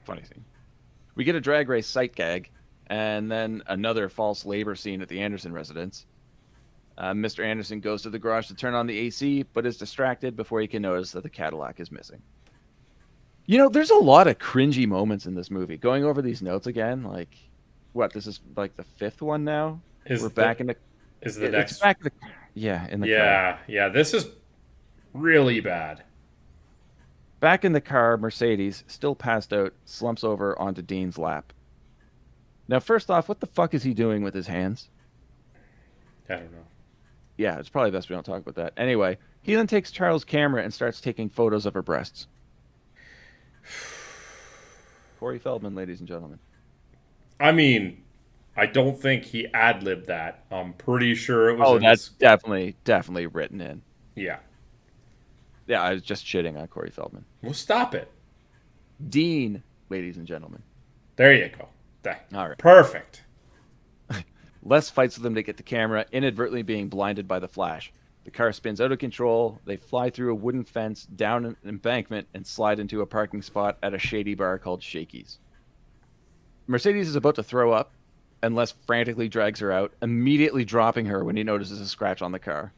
S7: Funny scene. We get a drag race sight gag, and then another false labor scene at the Anderson residence. Mr. Anderson goes to the garage to turn on the AC, but is distracted before he can notice that the Cadillac is missing. You know, there's a lot of cringy moments in this movie. Going over these notes again, like, what, this is like the fifth one now? We're back in the...
S6: Is the next...
S7: back in the... Yeah, in the car.
S6: Yeah, this is really bad.
S7: Back in the car, Mercedes, still passed out, slumps over onto Dean's lap. Now, first off, what the fuck is he doing with his hands?
S6: I don't know.
S7: Yeah, it's probably best we don't talk about that. Anyway, he then takes Charles' camera and starts taking photos of her breasts. Corey Feldman, ladies and gentlemen.
S6: I mean, I don't think he ad-libbed that. I'm pretty sure it was...
S7: Oh, that's definitely written in.
S6: Yeah.
S7: Yeah, I was just shitting on Corey Feldman.
S6: Well, stop it.
S7: Dean, ladies and gentlemen.
S6: There you go.
S7: All right.
S6: Perfect.
S7: Les fights with them to get the camera, inadvertently being blinded by the flash. The car spins out of control. They fly through a wooden fence, down an embankment, and slide into a parking spot at a shady bar called Shakey's. Mercedes is about to throw up, and Les frantically drags her out, immediately dropping her when he notices a scratch on the car.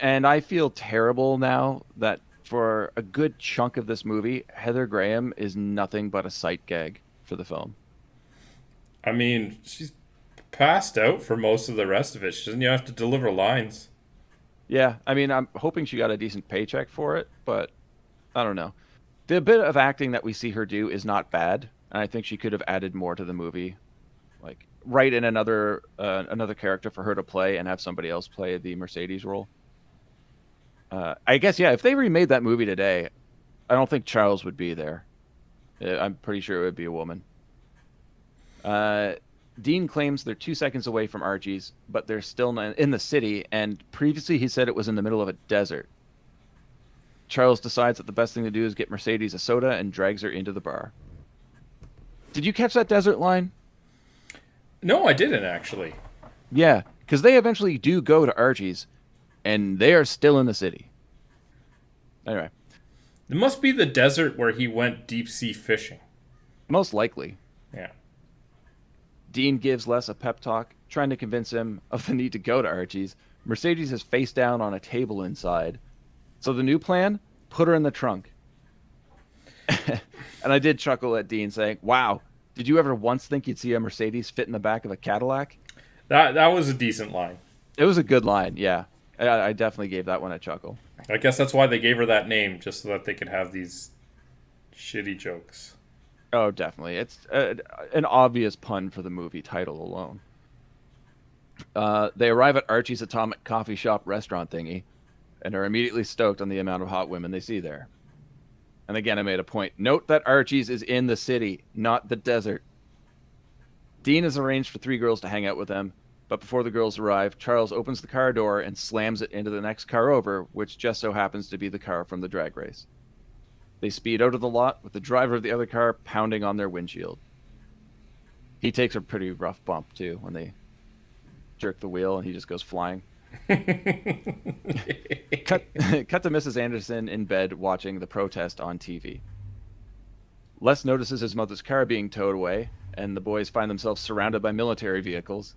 S7: And I feel terrible now that for a good chunk of this movie, Heather Graham is nothing but a sight gag for the film.
S6: I mean, she's passed out for most of the rest of it. She doesn't even have to deliver lines.
S7: Yeah, I mean, I'm hoping she got a decent paycheck for it, but I don't know. The bit of acting that we see her do is not bad, and I think she could have added more to the movie. Like, write in another character for her to play and have somebody else play the Mercedes role. I guess, yeah, if they remade that movie today, I don't think Charles would be there. I'm pretty sure it would be a woman. Dean claims they're 2 seconds away from Archie's, but they're still in the city, and previously he said it was in the middle of a desert. Charles decides that the best thing to do is get Mercedes a soda and drags her into the bar. Did you catch that desert line?
S6: No, I didn't, actually.
S7: Yeah, because they eventually do go to Archie's, and they are still in the city. Anyway.
S6: It must be the desert where he went deep-sea fishing.
S7: Most likely.
S6: Yeah.
S7: Dean gives Les a pep talk, trying to convince him of the need to go to Archie's. Mercedes is face down on a table inside. So the new plan? Put her in the trunk. And I did chuckle at Dean saying, wow, did you ever once think you'd see a Mercedes fit in the back of a Cadillac?
S6: That was a decent line.
S7: It was a good line, yeah. I definitely gave that one a chuckle.
S6: I guess that's why they gave her that name, just so that they could have these shitty jokes.
S7: Oh, definitely. It's an obvious pun for the movie title alone. They arrive at Archie's Atomic Coffee Shop restaurant thingy and are immediately stoked on the amount of hot women they see there. And again, I made a point. Note that Archie's is in the city, not the desert. Dean has arranged for 3 girls to hang out with him, but before the girls arrive, Charles opens the car door and slams it into the next car over, which just so happens to be the car from the drag race. They speed out of the lot with the driver of the other car pounding on their windshield. He takes a pretty rough bump, too, when they jerk the wheel and he just goes flying. Cut to Mrs. Anderson in bed watching the protest on TV. Les notices his mother's car being towed away, and the boys find themselves surrounded by military vehicles.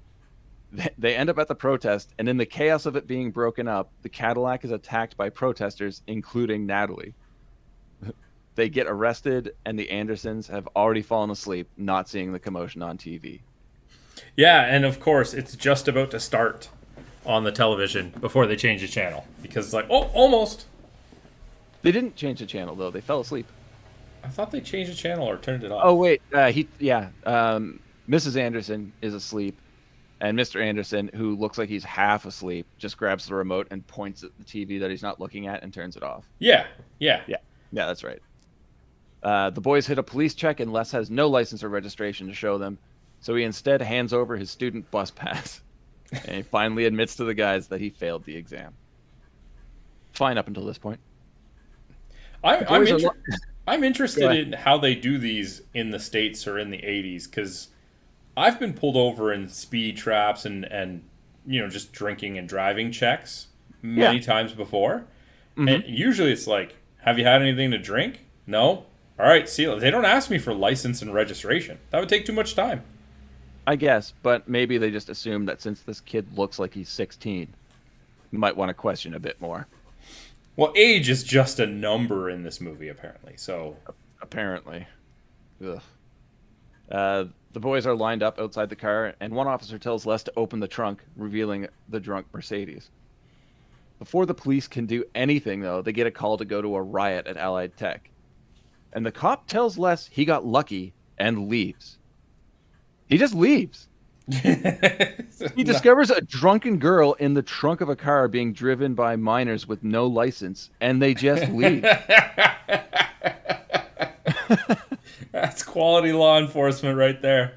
S7: They end up at the protest, and in the chaos of it being broken up, the Cadillac is attacked by protesters, including Natalie. They get arrested, and the Andersons have already fallen asleep, not seeing the commotion on TV.
S6: Yeah, and of course, it's just about to start. on the television before they changed the channel because it's like, oh, almost.
S7: They didn't change the channel though. They fell asleep.
S6: I thought they changed the channel or turned it off.
S7: Oh wait, Mrs. Anderson is asleep, and Mr. Anderson, who looks like he's half asleep, just grabs the remote and points at the TV that he's not looking at and turns it off.
S6: Yeah,
S7: that's right. The boys hit a police check, and Les has no license or registration to show them, so he instead hands over his student bus pass, and he finally admits to the guys that he failed the exam. Fine up until this point.
S6: I'm interested in how they do these in the States or in the 80s, because I've been pulled over in speed traps and just drinking and driving checks many times before. Mm-hmm. And usually it's like, have you had anything to drink? No? All right, see, they don't ask me for license and registration. That would take too much time.
S7: I guess, but maybe they just assume that since this kid looks like he's 16, you might want to question a bit more.
S6: Well, age is just a number in this movie, apparently. So
S7: apparently. Ugh. The boys are lined up outside the car, and one officer tells Les to open the trunk, revealing the drunk Mercedes. Before the police can do anything, though, they get a call to go to a riot at Allied Tech. And the cop tells Les he got lucky and leaves. He just leaves. He discovers a drunken girl in the trunk of a car being driven by minors with no license, and they just leave.
S6: That's quality law enforcement right there.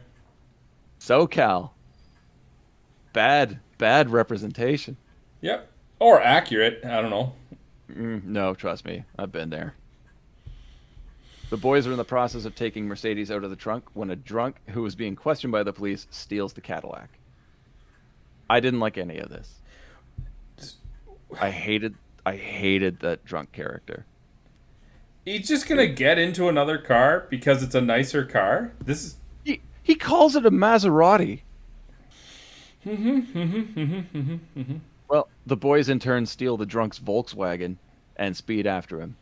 S7: SoCal. Bad representation.
S6: Yep. Or accurate. I don't know.
S7: No, trust me. I've been there. The boys are in the process of taking Mercedes out of the trunk when a drunk who was being questioned by the police steals the Cadillac. I didn't like any of this. I hated that drunk character.
S6: He's just gonna get into another car because it's a nicer car.
S7: He calls it a Maserati. Well, the boys in turn steal the drunk's Volkswagen and speed after him.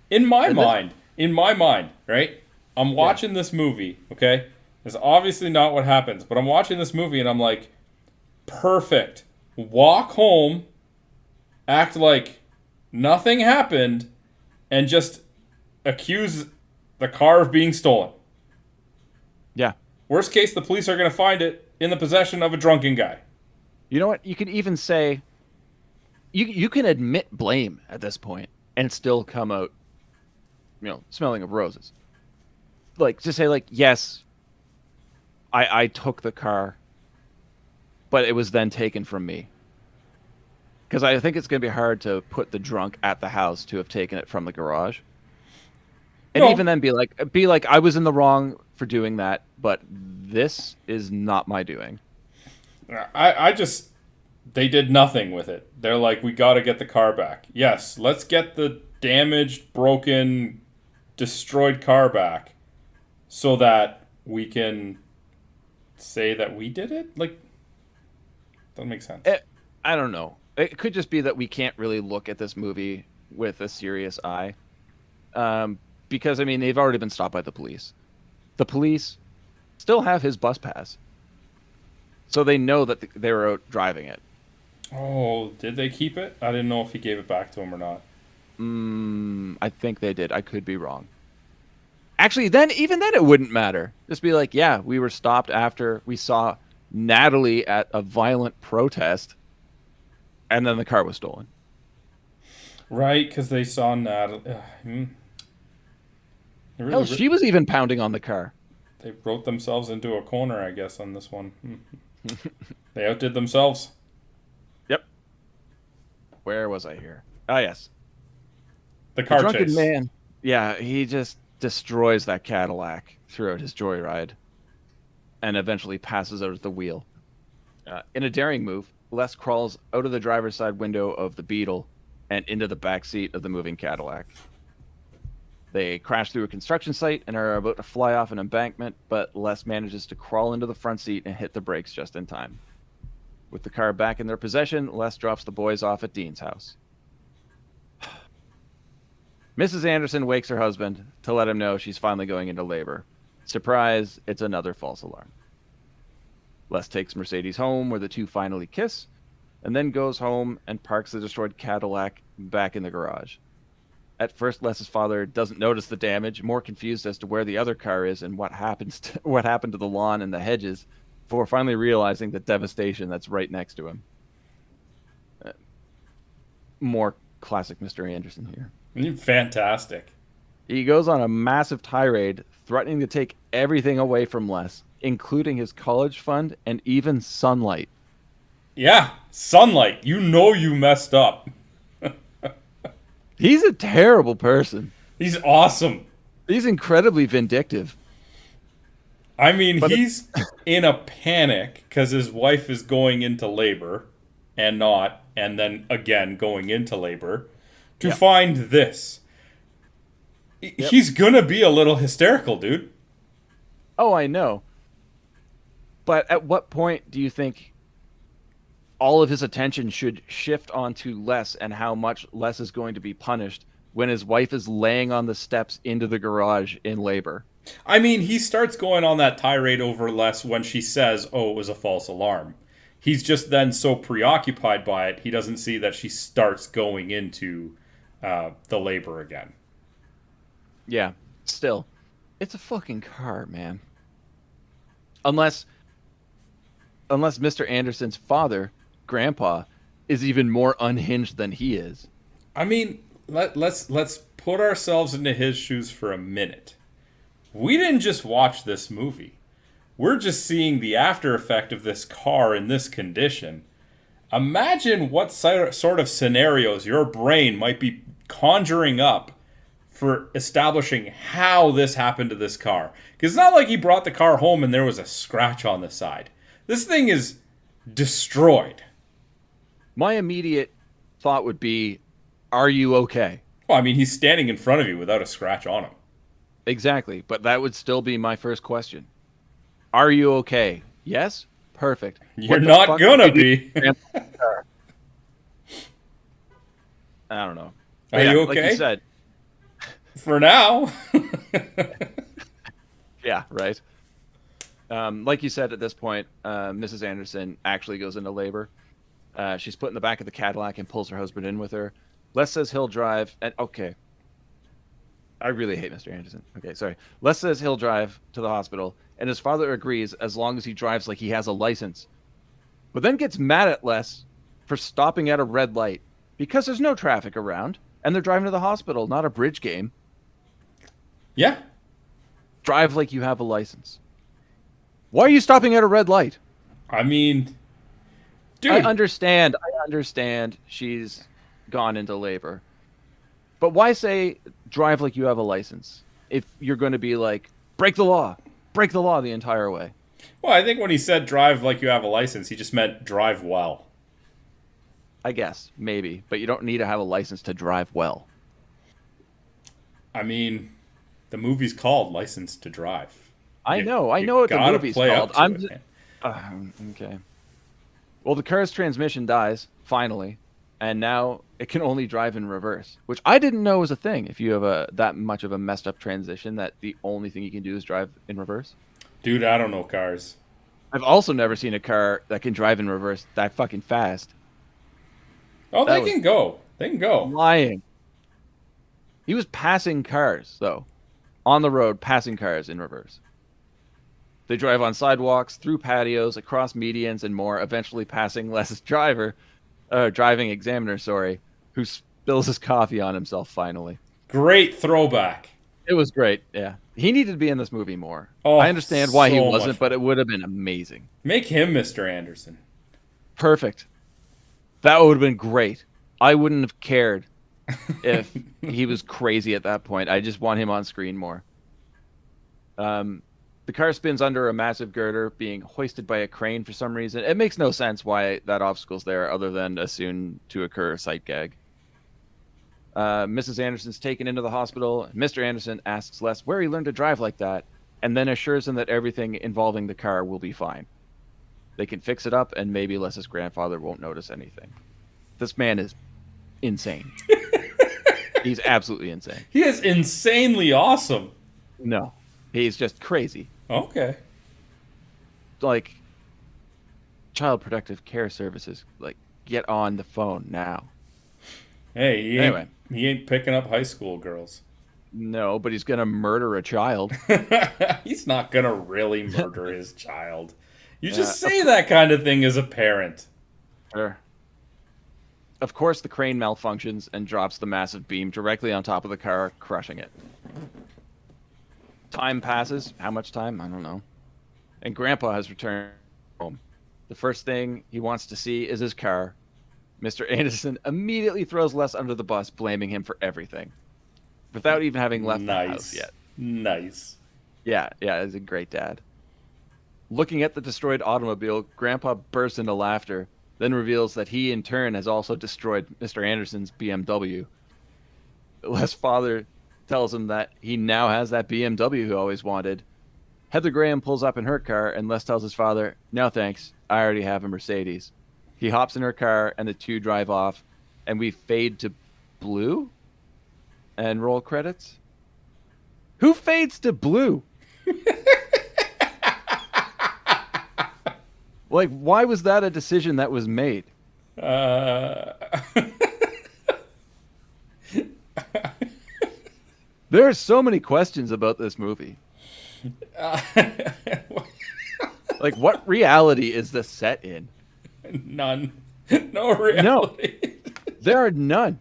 S6: In my mind, right? I'm watching this movie, okay? It's obviously not what happens, but I'm watching this movie and I'm like, perfect. Walk home, act like nothing happened, and just accuse the car of being stolen.
S7: Yeah.
S6: Worst case, the police are going to find it in the possession of a drunken guy.
S7: You know what? You could even say, you can admit blame at this point and still come out, smelling of roses. Like, just say, like, yes, I took the car, but it was then taken from me. Because I think it's going to be hard to put the drunk at the house to have taken it from the garage. And even then be like, I was in the wrong for doing that, but this is not my doing.
S6: They did nothing with it. They're like, we got to get the car back. Yes, let's get the damaged, broken, destroyed car back so that we can say that we did it? Like, doesn't make sense.
S7: I don't know. It could just be that we can't really look at this movie with a serious eye. Because, they've already been stopped by the police. The police still have his bus pass. So they know that they were out driving it.
S6: Oh, did they keep it? I didn't know if he gave it back to him or not.
S7: I think they did. I could be wrong. Actually, even then it wouldn't matter. Just be like, yeah, we were stopped after we saw Natalie at a violent protest, and then the car was stolen.
S6: Right, because they saw Natalie.
S7: Hell, she was even pounding on the car.
S6: They wrote themselves into a corner, I guess, on this one. They outdid themselves.
S7: Yep. Where was I here? Ah, yes.
S6: The car
S7: drunken
S6: chase.
S7: Man. Yeah, he just destroys that Cadillac throughout his joyride and eventually passes out at the wheel. In a daring move, Les crawls out of the driver's side window of the Beetle and into the back seat of the moving Cadillac. They crash through a construction site and are about to fly off an embankment, but Les manages to crawl into the front seat and hit the brakes just in time. With the car back in their possession, Les drops the boys off at Dean's house. Mrs. Anderson wakes her husband to let him know she's finally going into labor. Surprise, it's another false alarm. Les takes Mercedes home where the two finally kiss, and then goes home and parks the destroyed Cadillac back in the garage. At first, Les's father doesn't notice the damage, more confused as to where the other car is and what happened to the lawn and the hedges, before finally realizing the devastation that's right next to him. More classic Mr. Anderson here.
S6: Fantastic.
S7: He goes on a massive tirade, threatening to take everything away from Les, including his college fund and even sunlight.
S6: Yeah, sunlight. You know you messed up.
S7: He's a terrible person.
S6: He's awesome.
S7: He's incredibly vindictive.
S6: I mean, he's in a panic because his wife is going into labor and then again going into labor to find this. He's going to be a little hysterical, dude.
S7: Oh, I know. But at what point do you think all of his attention should shift onto Les and how much Les is going to be punished when his wife is laying on the steps into the garage in labor?
S6: I mean, he starts going on that tirade over Les when she says, oh, it was a false alarm. He's just then so preoccupied by it, he doesn't see that she starts going into the labor again.
S7: Yeah, still. It's a fucking car, man. Unless Mr. Anderson's father, Grandpa, is even more unhinged than he is.
S6: I mean, let's put ourselves into his shoes for a minute. We didn't just watch this movie. We're just seeing the after effect of this car in this condition. Imagine what sort of scenarios your brain might be conjuring up for establishing how this happened to this car. Because it's not like he brought the car home and there was a scratch on the side. This thing is destroyed.
S7: My immediate thought would be, are you okay?
S6: Well, I mean, he's standing in front of you without a scratch on him.
S7: Exactly, but that would still be my first question. Are you okay? Yes? Perfect.
S6: You're not gonna be.
S7: I don't know.
S6: Are you okay?
S7: Like you said.
S6: For now.
S7: Yeah, right. Like you said, at this point, Mrs. Anderson actually goes into labor. She's put in the back of the Cadillac and pulls her husband in with her. Les says he'll drive. And okay. I really hate Mr. Anderson. Okay, sorry. Les says he'll drive to the hospital, and his father agrees as long as he drives like he has a license. But then gets mad at Les for stopping at a red light because there's no traffic around, and they're driving to the hospital, not a bridge game.
S6: Yeah.
S7: Drive like you have a license. Why are you stopping at a red light?
S6: I mean, dude.
S7: I understand she's gone into labor. But why say drive like you have a license if you're going to be like, break the law the entire way?
S6: Well, I think when he said drive like you have a license, he just meant drive well.
S7: I guess, maybe. But you don't need to have a license to drive well.
S6: I mean, the movie's called License to Drive.
S7: I know what the movie's called. Okay. Well, the car's transmission dies, finally, and now it can only drive in reverse, which I didn't know was a thing. If you have that much of a messed up transition, that the only thing you can do is drive in reverse.
S6: Dude, I don't know cars.
S7: I've also never seen a car that can drive in reverse that fucking fast.
S6: Oh, they can go. They can go.
S7: Lying. He was passing cars, though. On the road, passing cars in reverse. They drive on sidewalks, through patios, across medians, and more, eventually passing Les's driving examiner, who spills his coffee on himself finally.
S6: Great throwback.
S7: It was great, yeah. He needed to be in this movie more.
S6: Oh,
S7: I understand why he
S6: so
S7: wasn't,
S6: much.
S7: but it would have been amazing.
S6: Make him Mr. Anderson.
S7: Perfect. That would have been great. I wouldn't have cared if he was crazy at that point. I just want him on screen more. The car spins under a massive girder, being hoisted by a crane for some reason. It makes no sense why that obstacle's there, other than a soon-to-occur sight gag. Mrs. Anderson's taken into the hospital. Mr. Anderson asks Les where he learned to drive like that, and then assures him that everything involving the car will be fine. They can fix it up, and maybe Les's grandfather won't notice anything. This man is insane. He's absolutely insane.
S6: He is insanely awesome.
S7: No, he's just crazy.
S6: Okay.
S7: Like, Child Protective Care Services, like, get on the phone now.
S6: Hey, he ain't picking up high school girls.
S7: No, but he's gonna murder a child.
S6: He's not gonna really murder his child. You just say that kind of thing as a parent.
S7: Sure. Of course, the crane malfunctions and drops the massive beam directly on top of the car, crushing it. Time passes. How much time? I don't know. And Grandpa has returned home. The first thing he wants to see is his car. Mr. Anderson immediately throws Les under the bus, blaming him for everything, without even having left the house yet.
S6: Nice.
S7: Yeah, he's a great dad. Looking at the destroyed automobile, Grandpa bursts into laughter, then reveals that he, in turn, has also destroyed Mr. Anderson's BMW. Les' father tells him that he now has that BMW he always wanted. Heather Graham pulls up in her car, and Les tells his father, "No thanks, I already have a Mercedes." He hops in her car, and the two drive off, and we fade to blue and roll credits. Who fades to blue? Like, why was that a decision that was made? There are so many questions about this movie. Like, what reality is this set in?
S6: None. No reality.
S7: No, there are none.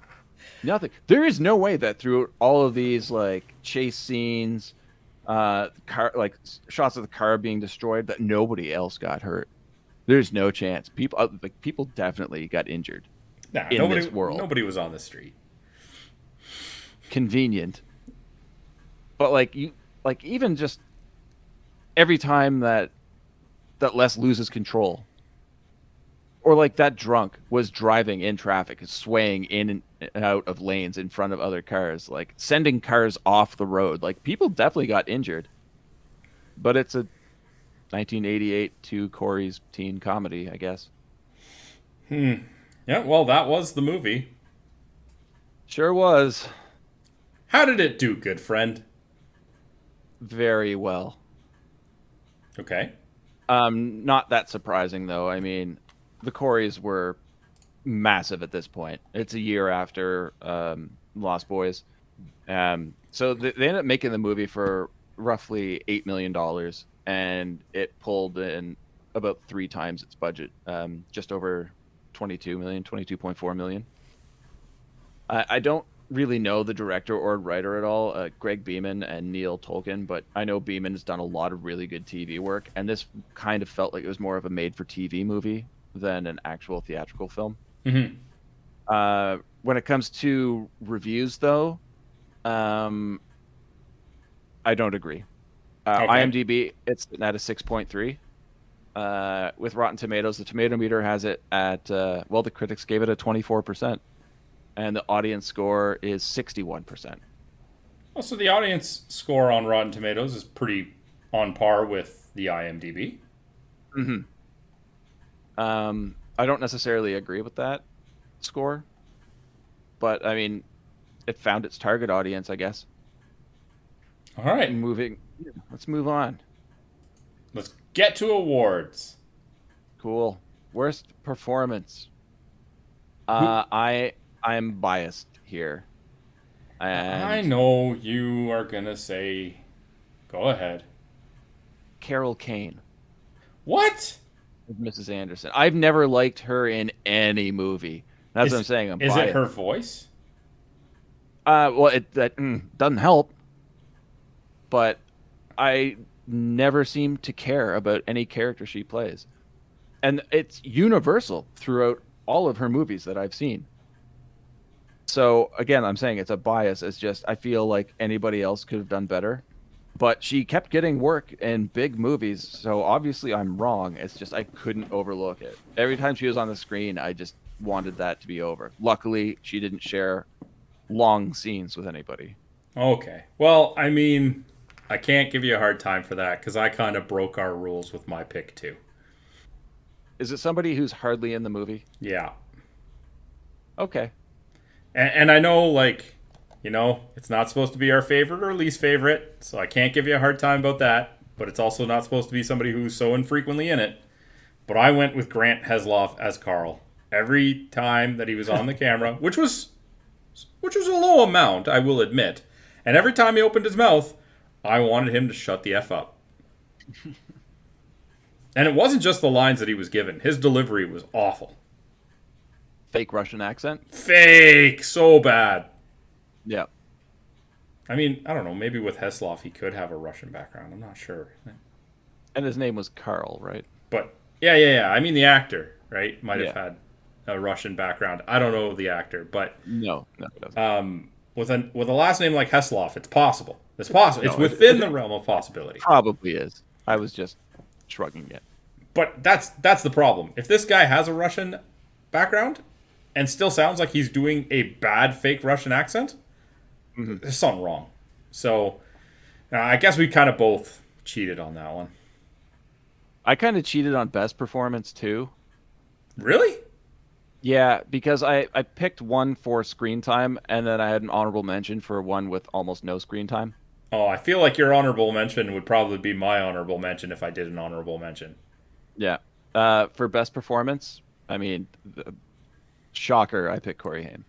S7: Nothing. There is no way that through all of these like chase scenes, car like shots of the car being destroyed, that nobody else got hurt. There's no chance. People definitely got injured. In this world.
S6: Nobody was on the street.
S7: Convenient. But even just every time that Les loses control, or like that drunk was driving in traffic, swaying in and out of lanes in front of other cars, like sending cars off the road, like people definitely got injured. But it's a 1988 to Corey's teen comedy, I guess.
S6: Yeah, well, that was the movie.
S7: Sure was.
S6: How did it do, good friend?
S7: Very well.
S6: Okay.
S7: Not that surprising, though. I mean, the Coreys were massive at this point. It's a year after Lost Boys. So they ended up making the movie for roughly $8 million, and it pulled in about 3 times its budget, just over 22.4 million. I don't really know the director or writer at all, Greg Beeman and Neil Tolkin, but I know Beeman has done a lot of really good TV work, and this kind of felt like it was more of a made-for-TV movie than an actual theatrical film.
S6: Mm-hmm.
S7: When it comes to reviews, though, I don't agree.
S6: Okay.
S7: IMDb, it's at a 6.3. With Rotten Tomatoes, the tomato meter has it at, the critics gave it a 24%. And the audience score is 61%.
S6: Well, so the audience score on Rotten Tomatoes is pretty on par with the IMDb.
S7: Mm-hmm. I don't necessarily agree with that score, but I mean, it found its target audience, I guess.
S6: All right.
S7: Let's move on.
S6: Let's get to awards.
S7: Cool. Worst performance. I'm biased here. And
S6: I know you are going to say, go ahead.
S7: Carol Kane.
S6: What?
S7: Mrs. Anderson. I've never liked her in any movie. That's what I'm saying. I'm
S6: biased.
S7: Is
S6: it her voice?
S7: That doesn't help. But I never seem to care about any character she plays. And it's universal throughout all of her movies that I've seen. So, again, I'm saying it's a bias. It's just I feel like anybody else could have done better. But she kept getting work in big movies, so obviously I'm wrong. It's just I couldn't overlook it. Every time she was on the screen, I just wanted that to be over. Luckily, she didn't share long scenes with anybody.
S6: Okay. Well, I mean, I can't give you a hard time for that because I kind of broke our rules with my pick, too.
S7: Is it somebody who's hardly in the movie?
S6: Yeah.
S7: Okay.
S6: And I know, like, you know, it's not supposed to be our favorite or least favorite, so I can't give you a hard time about that. But it's also not supposed to be somebody who's so infrequently in it. But I went with Grant Heslov as Carl. every time that he was on the camera, which was a low amount, I will admit. And every time he opened his mouth, I wanted him to shut the F up. And it wasn't just the lines that he was given. His delivery was awful.
S7: Fake Russian accent?
S6: Fake! So bad.
S7: Yeah.
S6: I mean, I don't know. Maybe with Heslov, he could have a Russian background. I'm not sure.
S7: And his name was Carl, right?
S6: But, yeah. I mean, the actor, right, might have had a Russian background. I don't know the actor, but...
S7: No, it doesn't.
S6: With a last name like Heslov, it's possible. It's possible. It's within the realm of possibility.
S7: Probably is. I was just shrugging it.
S6: But that's the problem. If this guy has a Russian background and still sounds like he's doing a bad fake Russian accent, there's something wrong. So I guess we kind of both cheated on that one.
S7: I kind of cheated on best performance too.
S6: Really?
S7: Yeah, because I picked one for screen time, and then I had an honorable mention for one with almost no screen time.
S6: Oh, I feel like your honorable mention would probably be my honorable mention if I did an honorable mention.
S7: Yeah. For best performance, I mean, shocker, I picked Corey Haim.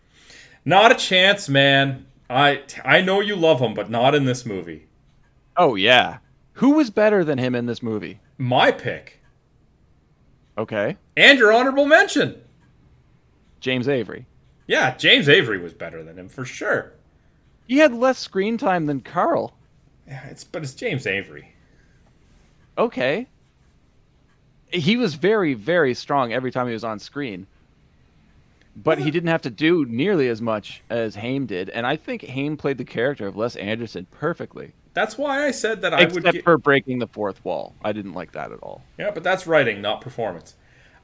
S6: Not a chance, man. I know you love him, but not in this movie.
S7: Oh, yeah. Who was better than him in this movie?
S6: My pick.
S7: Okay.
S6: And your honorable mention.
S7: James Avery.
S6: Yeah, James Avery was better than him, for sure.
S7: He had less screen time than Carl.
S6: Yeah, but it's James Avery.
S7: Okay. He was very, very strong every time he was on screen. But he didn't have to do nearly as much as Haim did. And I think Haim played the character of Les Anderson perfectly.
S6: That's why I said that I would...
S7: Except for breaking the fourth wall. I didn't like that at all.
S6: Yeah, but that's writing, not performance.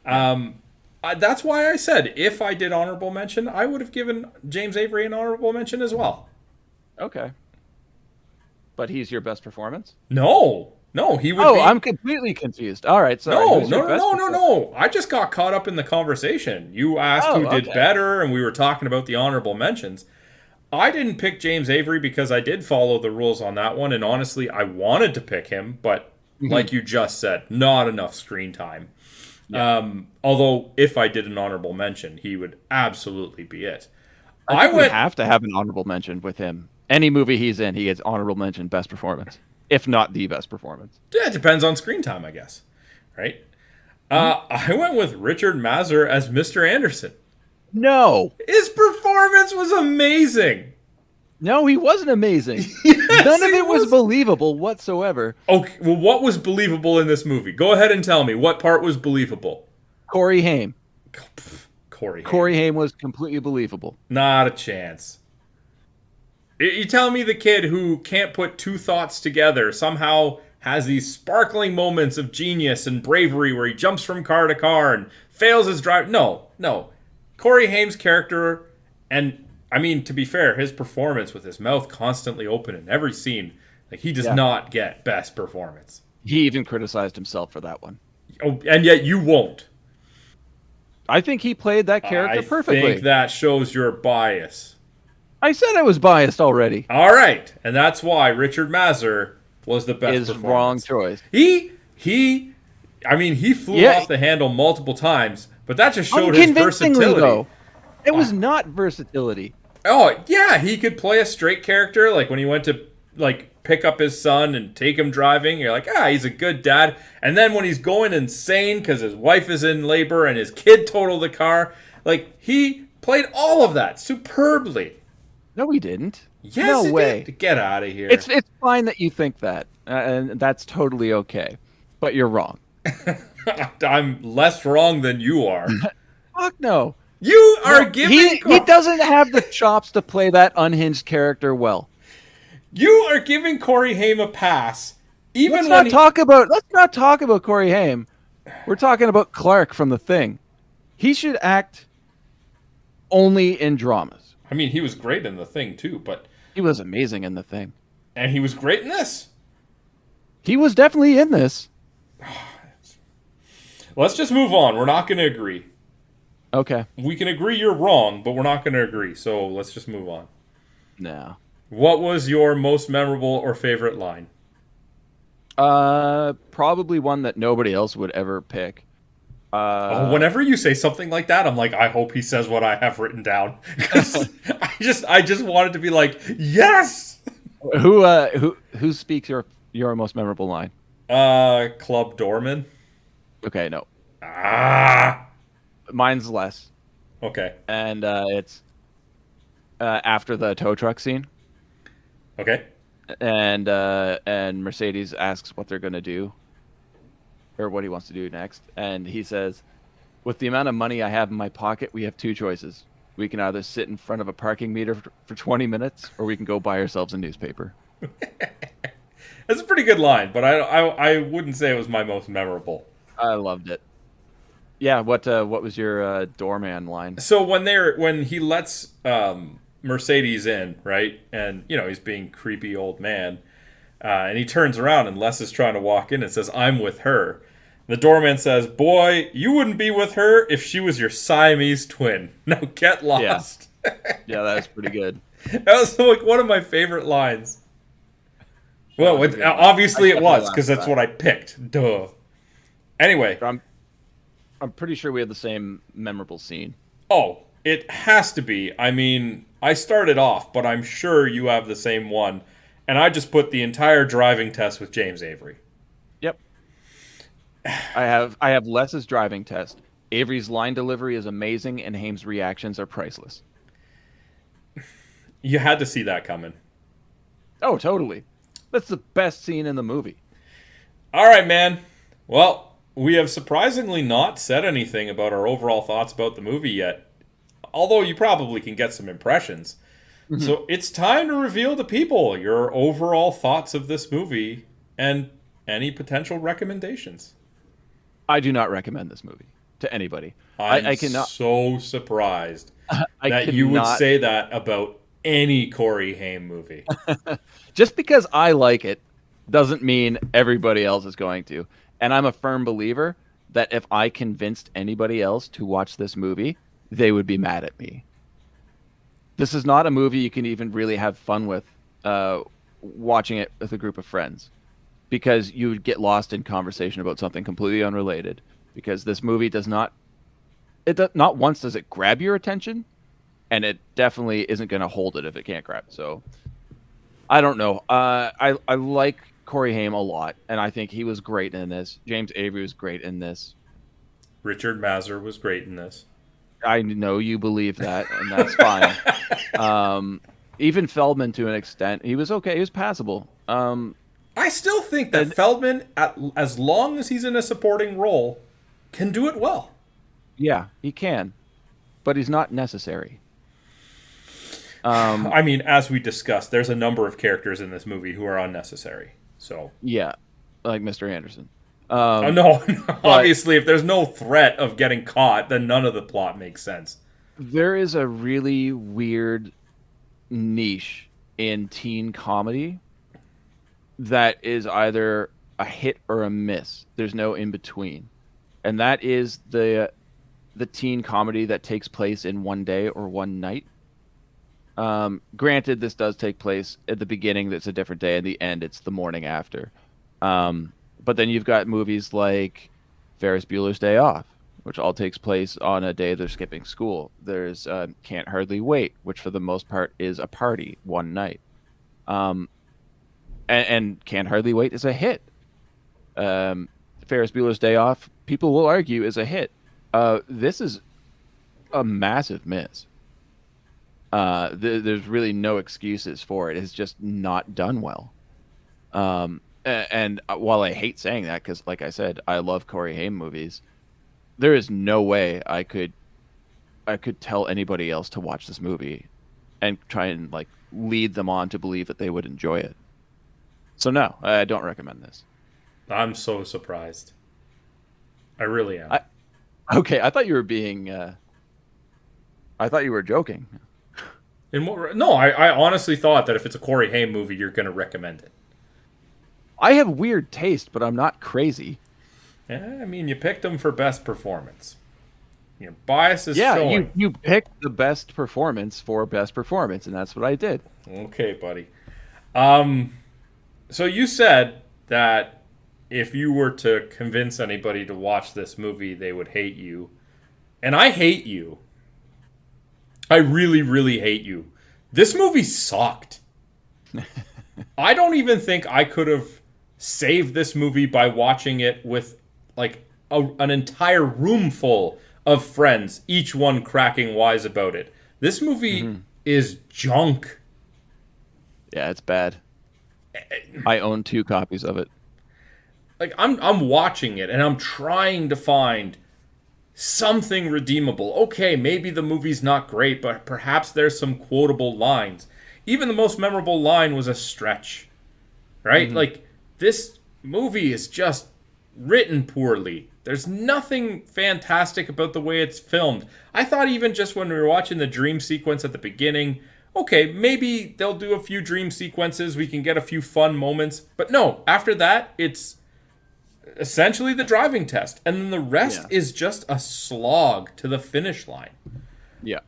S6: That's why I said if I did honorable mention, I would have given James Avery an honorable mention as well.
S7: Okay. But he's your best performance?
S6: No, he would be...
S7: Oh, I'm completely confused. All right, sorry.
S6: No. I just got caught up in the conversation. You asked who did better, and we were talking about the honorable mentions. I didn't pick James Avery because I did follow the rules on that one, and honestly, I wanted to pick him, but like you just said, not enough screen time. Yeah. Although, if I did an honorable mention, he would absolutely be it.
S7: I would have to have an honorable mention with him. Any movie he's in, he gets honorable mention best performance, if not the best performance.
S6: Yeah, it depends on screen time, I guess. Right? I went with Richard Mazur as Mr. Anderson.
S7: No.
S6: His performance was amazing.
S7: No, he wasn't amazing.
S6: Yes,
S7: None of it was believable whatsoever.
S6: Okay, well, what was believable in this movie? Go ahead and tell me. What part was believable?
S7: Corey Haim.
S6: Corey
S7: Haim was completely believable.
S6: Not a chance. You tell me the kid who can't put two thoughts together somehow has these sparkling moments of genius and bravery where he jumps from car to car and fails his drive. No. Corey Haim's character, and I mean, to be fair, his performance with his mouth constantly open in every scene, like he does not get best performance.
S7: He even criticized himself for that one.
S6: Oh, and yet you won't.
S7: I think he played that character perfectly.
S6: I think that shows your bias.
S7: I said I was biased already.
S6: All right, and that's why Richard Mazur was the best performance.
S7: Wrong choice.
S6: He flew off the handle multiple times, but that just showed his versatility.
S7: Though. It was not versatility.
S6: Oh, yeah, he could play a straight character, like when he went to pick up his son and take him driving, you're like, he's a good dad. And then when he's going insane because his wife is in labor and his kid totaled the car, he played all of that superbly.
S7: No, he didn't.
S6: Yes,
S7: no
S6: he
S7: way.
S6: did. Get out of here.
S7: It's fine that you think that, and that's totally okay. But you're wrong.
S6: I'm less wrong than you are.
S7: Fuck no.
S6: You are giving...
S7: He doesn't have the chops to play that unhinged character well.
S6: You are giving Corey Haim a pass.
S7: Let's not talk about Corey Haim. We're talking about Clark from The Thing. He should act only in dramas.
S6: I mean, he was great in The Thing, too, but...
S7: He was amazing in The Thing.
S6: And he was great in this.
S7: He was definitely in this.
S6: Let's just move on. We're not going to agree.
S7: Okay.
S6: We can agree you're wrong, but we're not going to agree, so let's just move on.
S7: No.
S6: What was your most memorable or favorite line?
S7: Probably one that nobody else would ever pick.
S6: Whenever you say something like that, I'm like, I hope he says what I have written down. 'Cause I just wanted to be like, yes.
S7: Who speaks your most memorable line?
S6: Club Doorman.
S7: Okay, no.
S6: Mine's
S7: less.
S6: Okay.
S7: And it's after the tow truck scene.
S6: Okay.
S7: And Mercedes asks what they're gonna do, or what he wants to do next, and he says, "With the amount of money I have in my pocket, we have two choices. We can either sit in front of a parking meter for 20 minutes, or we can go buy ourselves a newspaper."
S6: That's a pretty good line, but I wouldn't say it was my most memorable.
S7: I loved it. Yeah, what was your doorman line?
S6: So when he lets Mercedes in, right, and he's being creepy old man, and he turns around and Les is trying to walk in and says, "I'm with her." The doorman says, "Boy, you wouldn't be with her if she was your Siamese twin. Now get lost."
S7: Yeah, that was pretty good.
S6: That was like one of my favorite lines. Well, obviously it was, because that's what I picked. Duh. Anyway.
S7: I'm pretty sure we have the same memorable scene.
S6: Oh, it has to be. I mean, I started off, but I'm sure you have the same one. And I just put the entire driving test with James Avery.
S7: Yep. I have Les's driving test. Avery's line delivery is amazing, and Haim's reactions are priceless.
S6: You had to see that coming.
S7: Oh, totally. That's the best scene in the movie.
S6: All right, man. Well, we have surprisingly not said anything about our overall thoughts about the movie yet, although you probably can get some impressions. Mm-hmm. So it's time to reveal to people your overall thoughts of this movie and any potential recommendations.
S7: I do not recommend this movie to anybody.
S6: I cannot. So surprised that you would say that about any Corey Haim movie.
S7: Just because I like it doesn't mean everybody else is going to. And I'm a firm believer that if I convinced anybody else to watch this movie, they would be mad at me. This is not a movie you can even really have fun with watching it with a group of friends, because you would get lost in conversation about something completely unrelated, because this movie not once does it grab your attention, and it definitely isn't going to hold it if it can't grab it. So I don't know. I like Corey Haim a lot, and I think he was great in this. James Avery was great in this.
S6: Richard Mazur was great in this.
S7: I know you believe that, and that's fine. Even Feldman, to an extent, he was okay. He was passable.
S6: I still think that Feldman, as long as he's in a supporting role, can do it well.
S7: Yeah, he can, but he's not necessary.
S6: I mean, as we discussed, there's a number of characters in this movie who are unnecessary. So
S7: yeah, like Mr. Anderson.
S6: No, obviously, if there's no threat of getting caught, then none of the plot makes sense.
S7: There is a really weird niche in teen comedy that is either a hit or a miss. There's no in between, and that is the teen comedy that takes place in one day or one night. Granted, this does take place at the beginning. That's a different day. At the end, it's the morning after. But then you've got movies like Ferris Bueller's Day Off, which all takes place on a day they're skipping school. There's Can't Hardly Wait, which for the most part is a party one night. And Can't Hardly Wait is a hit. Ferris Bueller's Day Off, people will argue, is a hit. This is a massive miss. There's really no excuses for it. It's just not done well. And while I hate saying that, because like I said, I love Corey Haim movies, there is no way I could tell anybody else to watch this movie and try and like lead them on to believe that they would enjoy it. So no, I don't recommend this.
S6: I'm so surprised. I really am.
S7: Okay, I thought you were being. I thought you were joking.
S6: No, I honestly thought that if it's a Corey Haim movie, you're going to recommend it.
S7: I have weird taste, but I'm not crazy.
S6: Yeah, I mean, you picked him for best performance. Your bias is showing.
S7: Yeah, you picked the best performance for best performance, and that's what I did.
S6: Okay, buddy. So you said that if you were to convince anybody to watch this movie, they would hate you. And I hate you. I really, really hate you. This movie sucked. I don't even think I could have saved this movie by watching it with like an entire room full of friends, each one cracking wise about it. This movie is junk.
S7: Yeah, it's bad. I own 2 copies of it.
S6: Like I'm watching it and I'm trying to find something redeemable. Okay, maybe the movie's not great, but perhaps there's some quotable lines. Even the most memorable line was a stretch. Right? Like this movie is just written poorly. There's nothing fantastic about the way it's filmed. I thought even just when we were watching the dream sequence at the beginning, okay, maybe they'll do a few dream sequences, we can get a few fun moments. But no, after that, it's essentially the driving test. And then the rest is just a slog to the finish line.
S7: Yeah,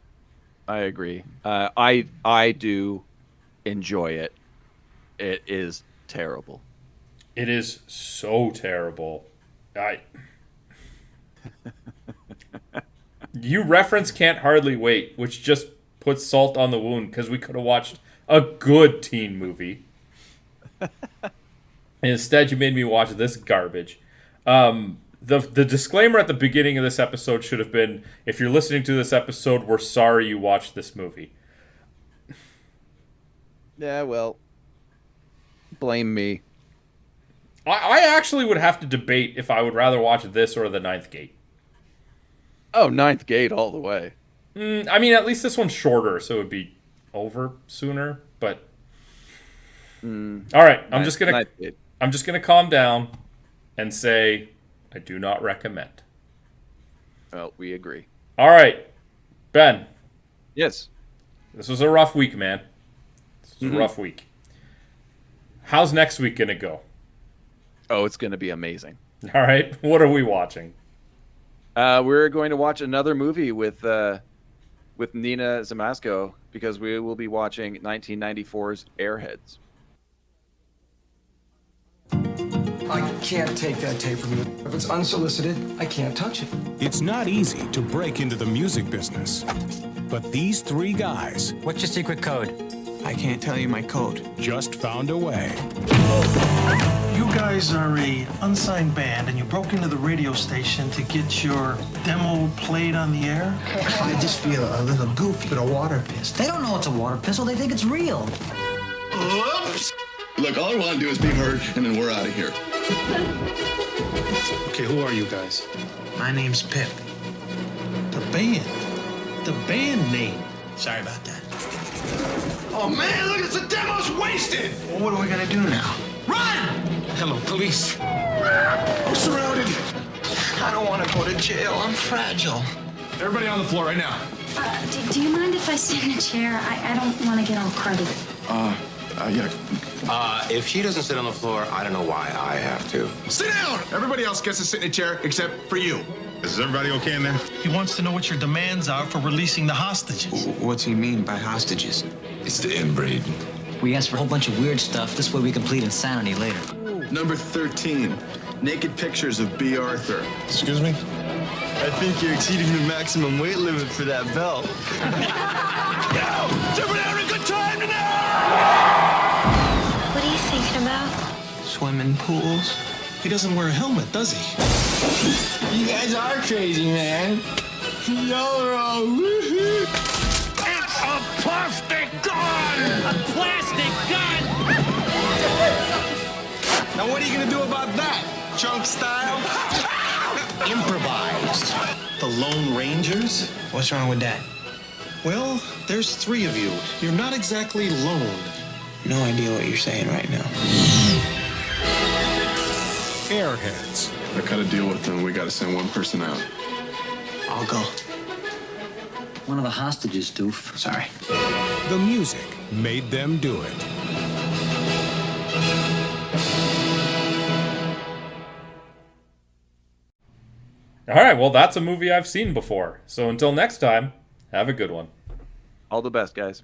S7: I agree. I do enjoy it. It is terrible.
S6: It is so terrible. You reference Can't Hardly Wait, which just puts salt on the wound because we could have watched a good teen movie. And instead, you made me watch this garbage. The disclaimer at the beginning of this episode should have been, if you're listening to this episode, we're sorry you watched this movie.
S7: Yeah, well, blame me.
S6: I actually would have to debate if I would rather watch this or The Ninth Gate.
S7: Oh, Ninth Gate all the way.
S6: I mean, at least this one's shorter, so it would be over sooner. But all right, I'm just gonna calm down and say I do not recommend.
S7: Well, we agree.
S6: All right, Ben.
S7: Yes.
S6: This was a rough week, man. This was a rough week. How's next week gonna go?
S7: Oh, it's gonna be amazing.
S6: All right, what are we watching?
S7: We're going to watch another movie with Nina Zamasco because we will be watching 1994's Airheads.
S8: I can't take that tape from you. If it's unsolicited, I can't touch it.
S9: It's not easy to break into the music business, but these 3 guys...
S10: What's your secret code?
S8: I can't tell you my code.
S9: ...just found a way.
S11: You guys are a unsigned band, and you broke into the radio station to get your demo played on the air?
S8: I just feel a little goofy with a water pistol.
S10: They don't know it's a water pistol. They think it's real.
S12: Oops. Look, all I want to do is be heard, and then we're out of here.
S11: Okay, who are you guys?
S8: My name's Pip.
S11: The band. The band name. Sorry about that.
S12: Oh, man, look, it's the demo's wasted!
S8: Well, what are we gonna do now?
S12: Run!
S11: Hello, police.
S12: I'm surrounded.
S8: I don't want to go to jail. I'm fragile.
S12: Everybody on the floor right now.
S13: Do you mind if I sit in a chair? I don't want to get all cruddy.
S12: Yeah.
S14: If she doesn't sit on the floor, I don't know why I have to.
S12: Sit down! Everybody else gets to sit in a chair except for you. Is everybody okay in there?
S11: He wants to know what your demands are for releasing the hostages.
S8: What's he mean by hostages?
S14: It's the inbreed.
S10: We asked for a whole bunch of weird stuff. This way we can plead insanity later.
S12: Number 13. Naked pictures of B. Arthur.
S14: Excuse me?
S15: I think you're exceeding the maximum weight limit for that belt.
S12: No! Everybody having a good time tonight!
S13: What are you thinking about?
S8: Swimming pools.
S11: He doesn't wear a helmet, does he?
S15: You guys are crazy, man. Y'all are all woohoo.
S12: It's a plastic gun!
S15: A plastic gun! Now what are you gonna do about that? Junk style?
S8: Improvised.
S11: The Lone Rangers?
S8: What's wrong with that?
S11: Well, there's 3 of you. You're not exactly lone.
S8: No idea what you're saying right now.
S9: Airheads.
S12: I cut a deal with them. We gotta send one person out.
S8: I'll go.
S10: One of the hostages, doof.
S8: Sorry.
S9: The music made them do it.
S6: All right, well, that's a movie I've seen before. So until next time, have a good one.
S7: All the best, guys.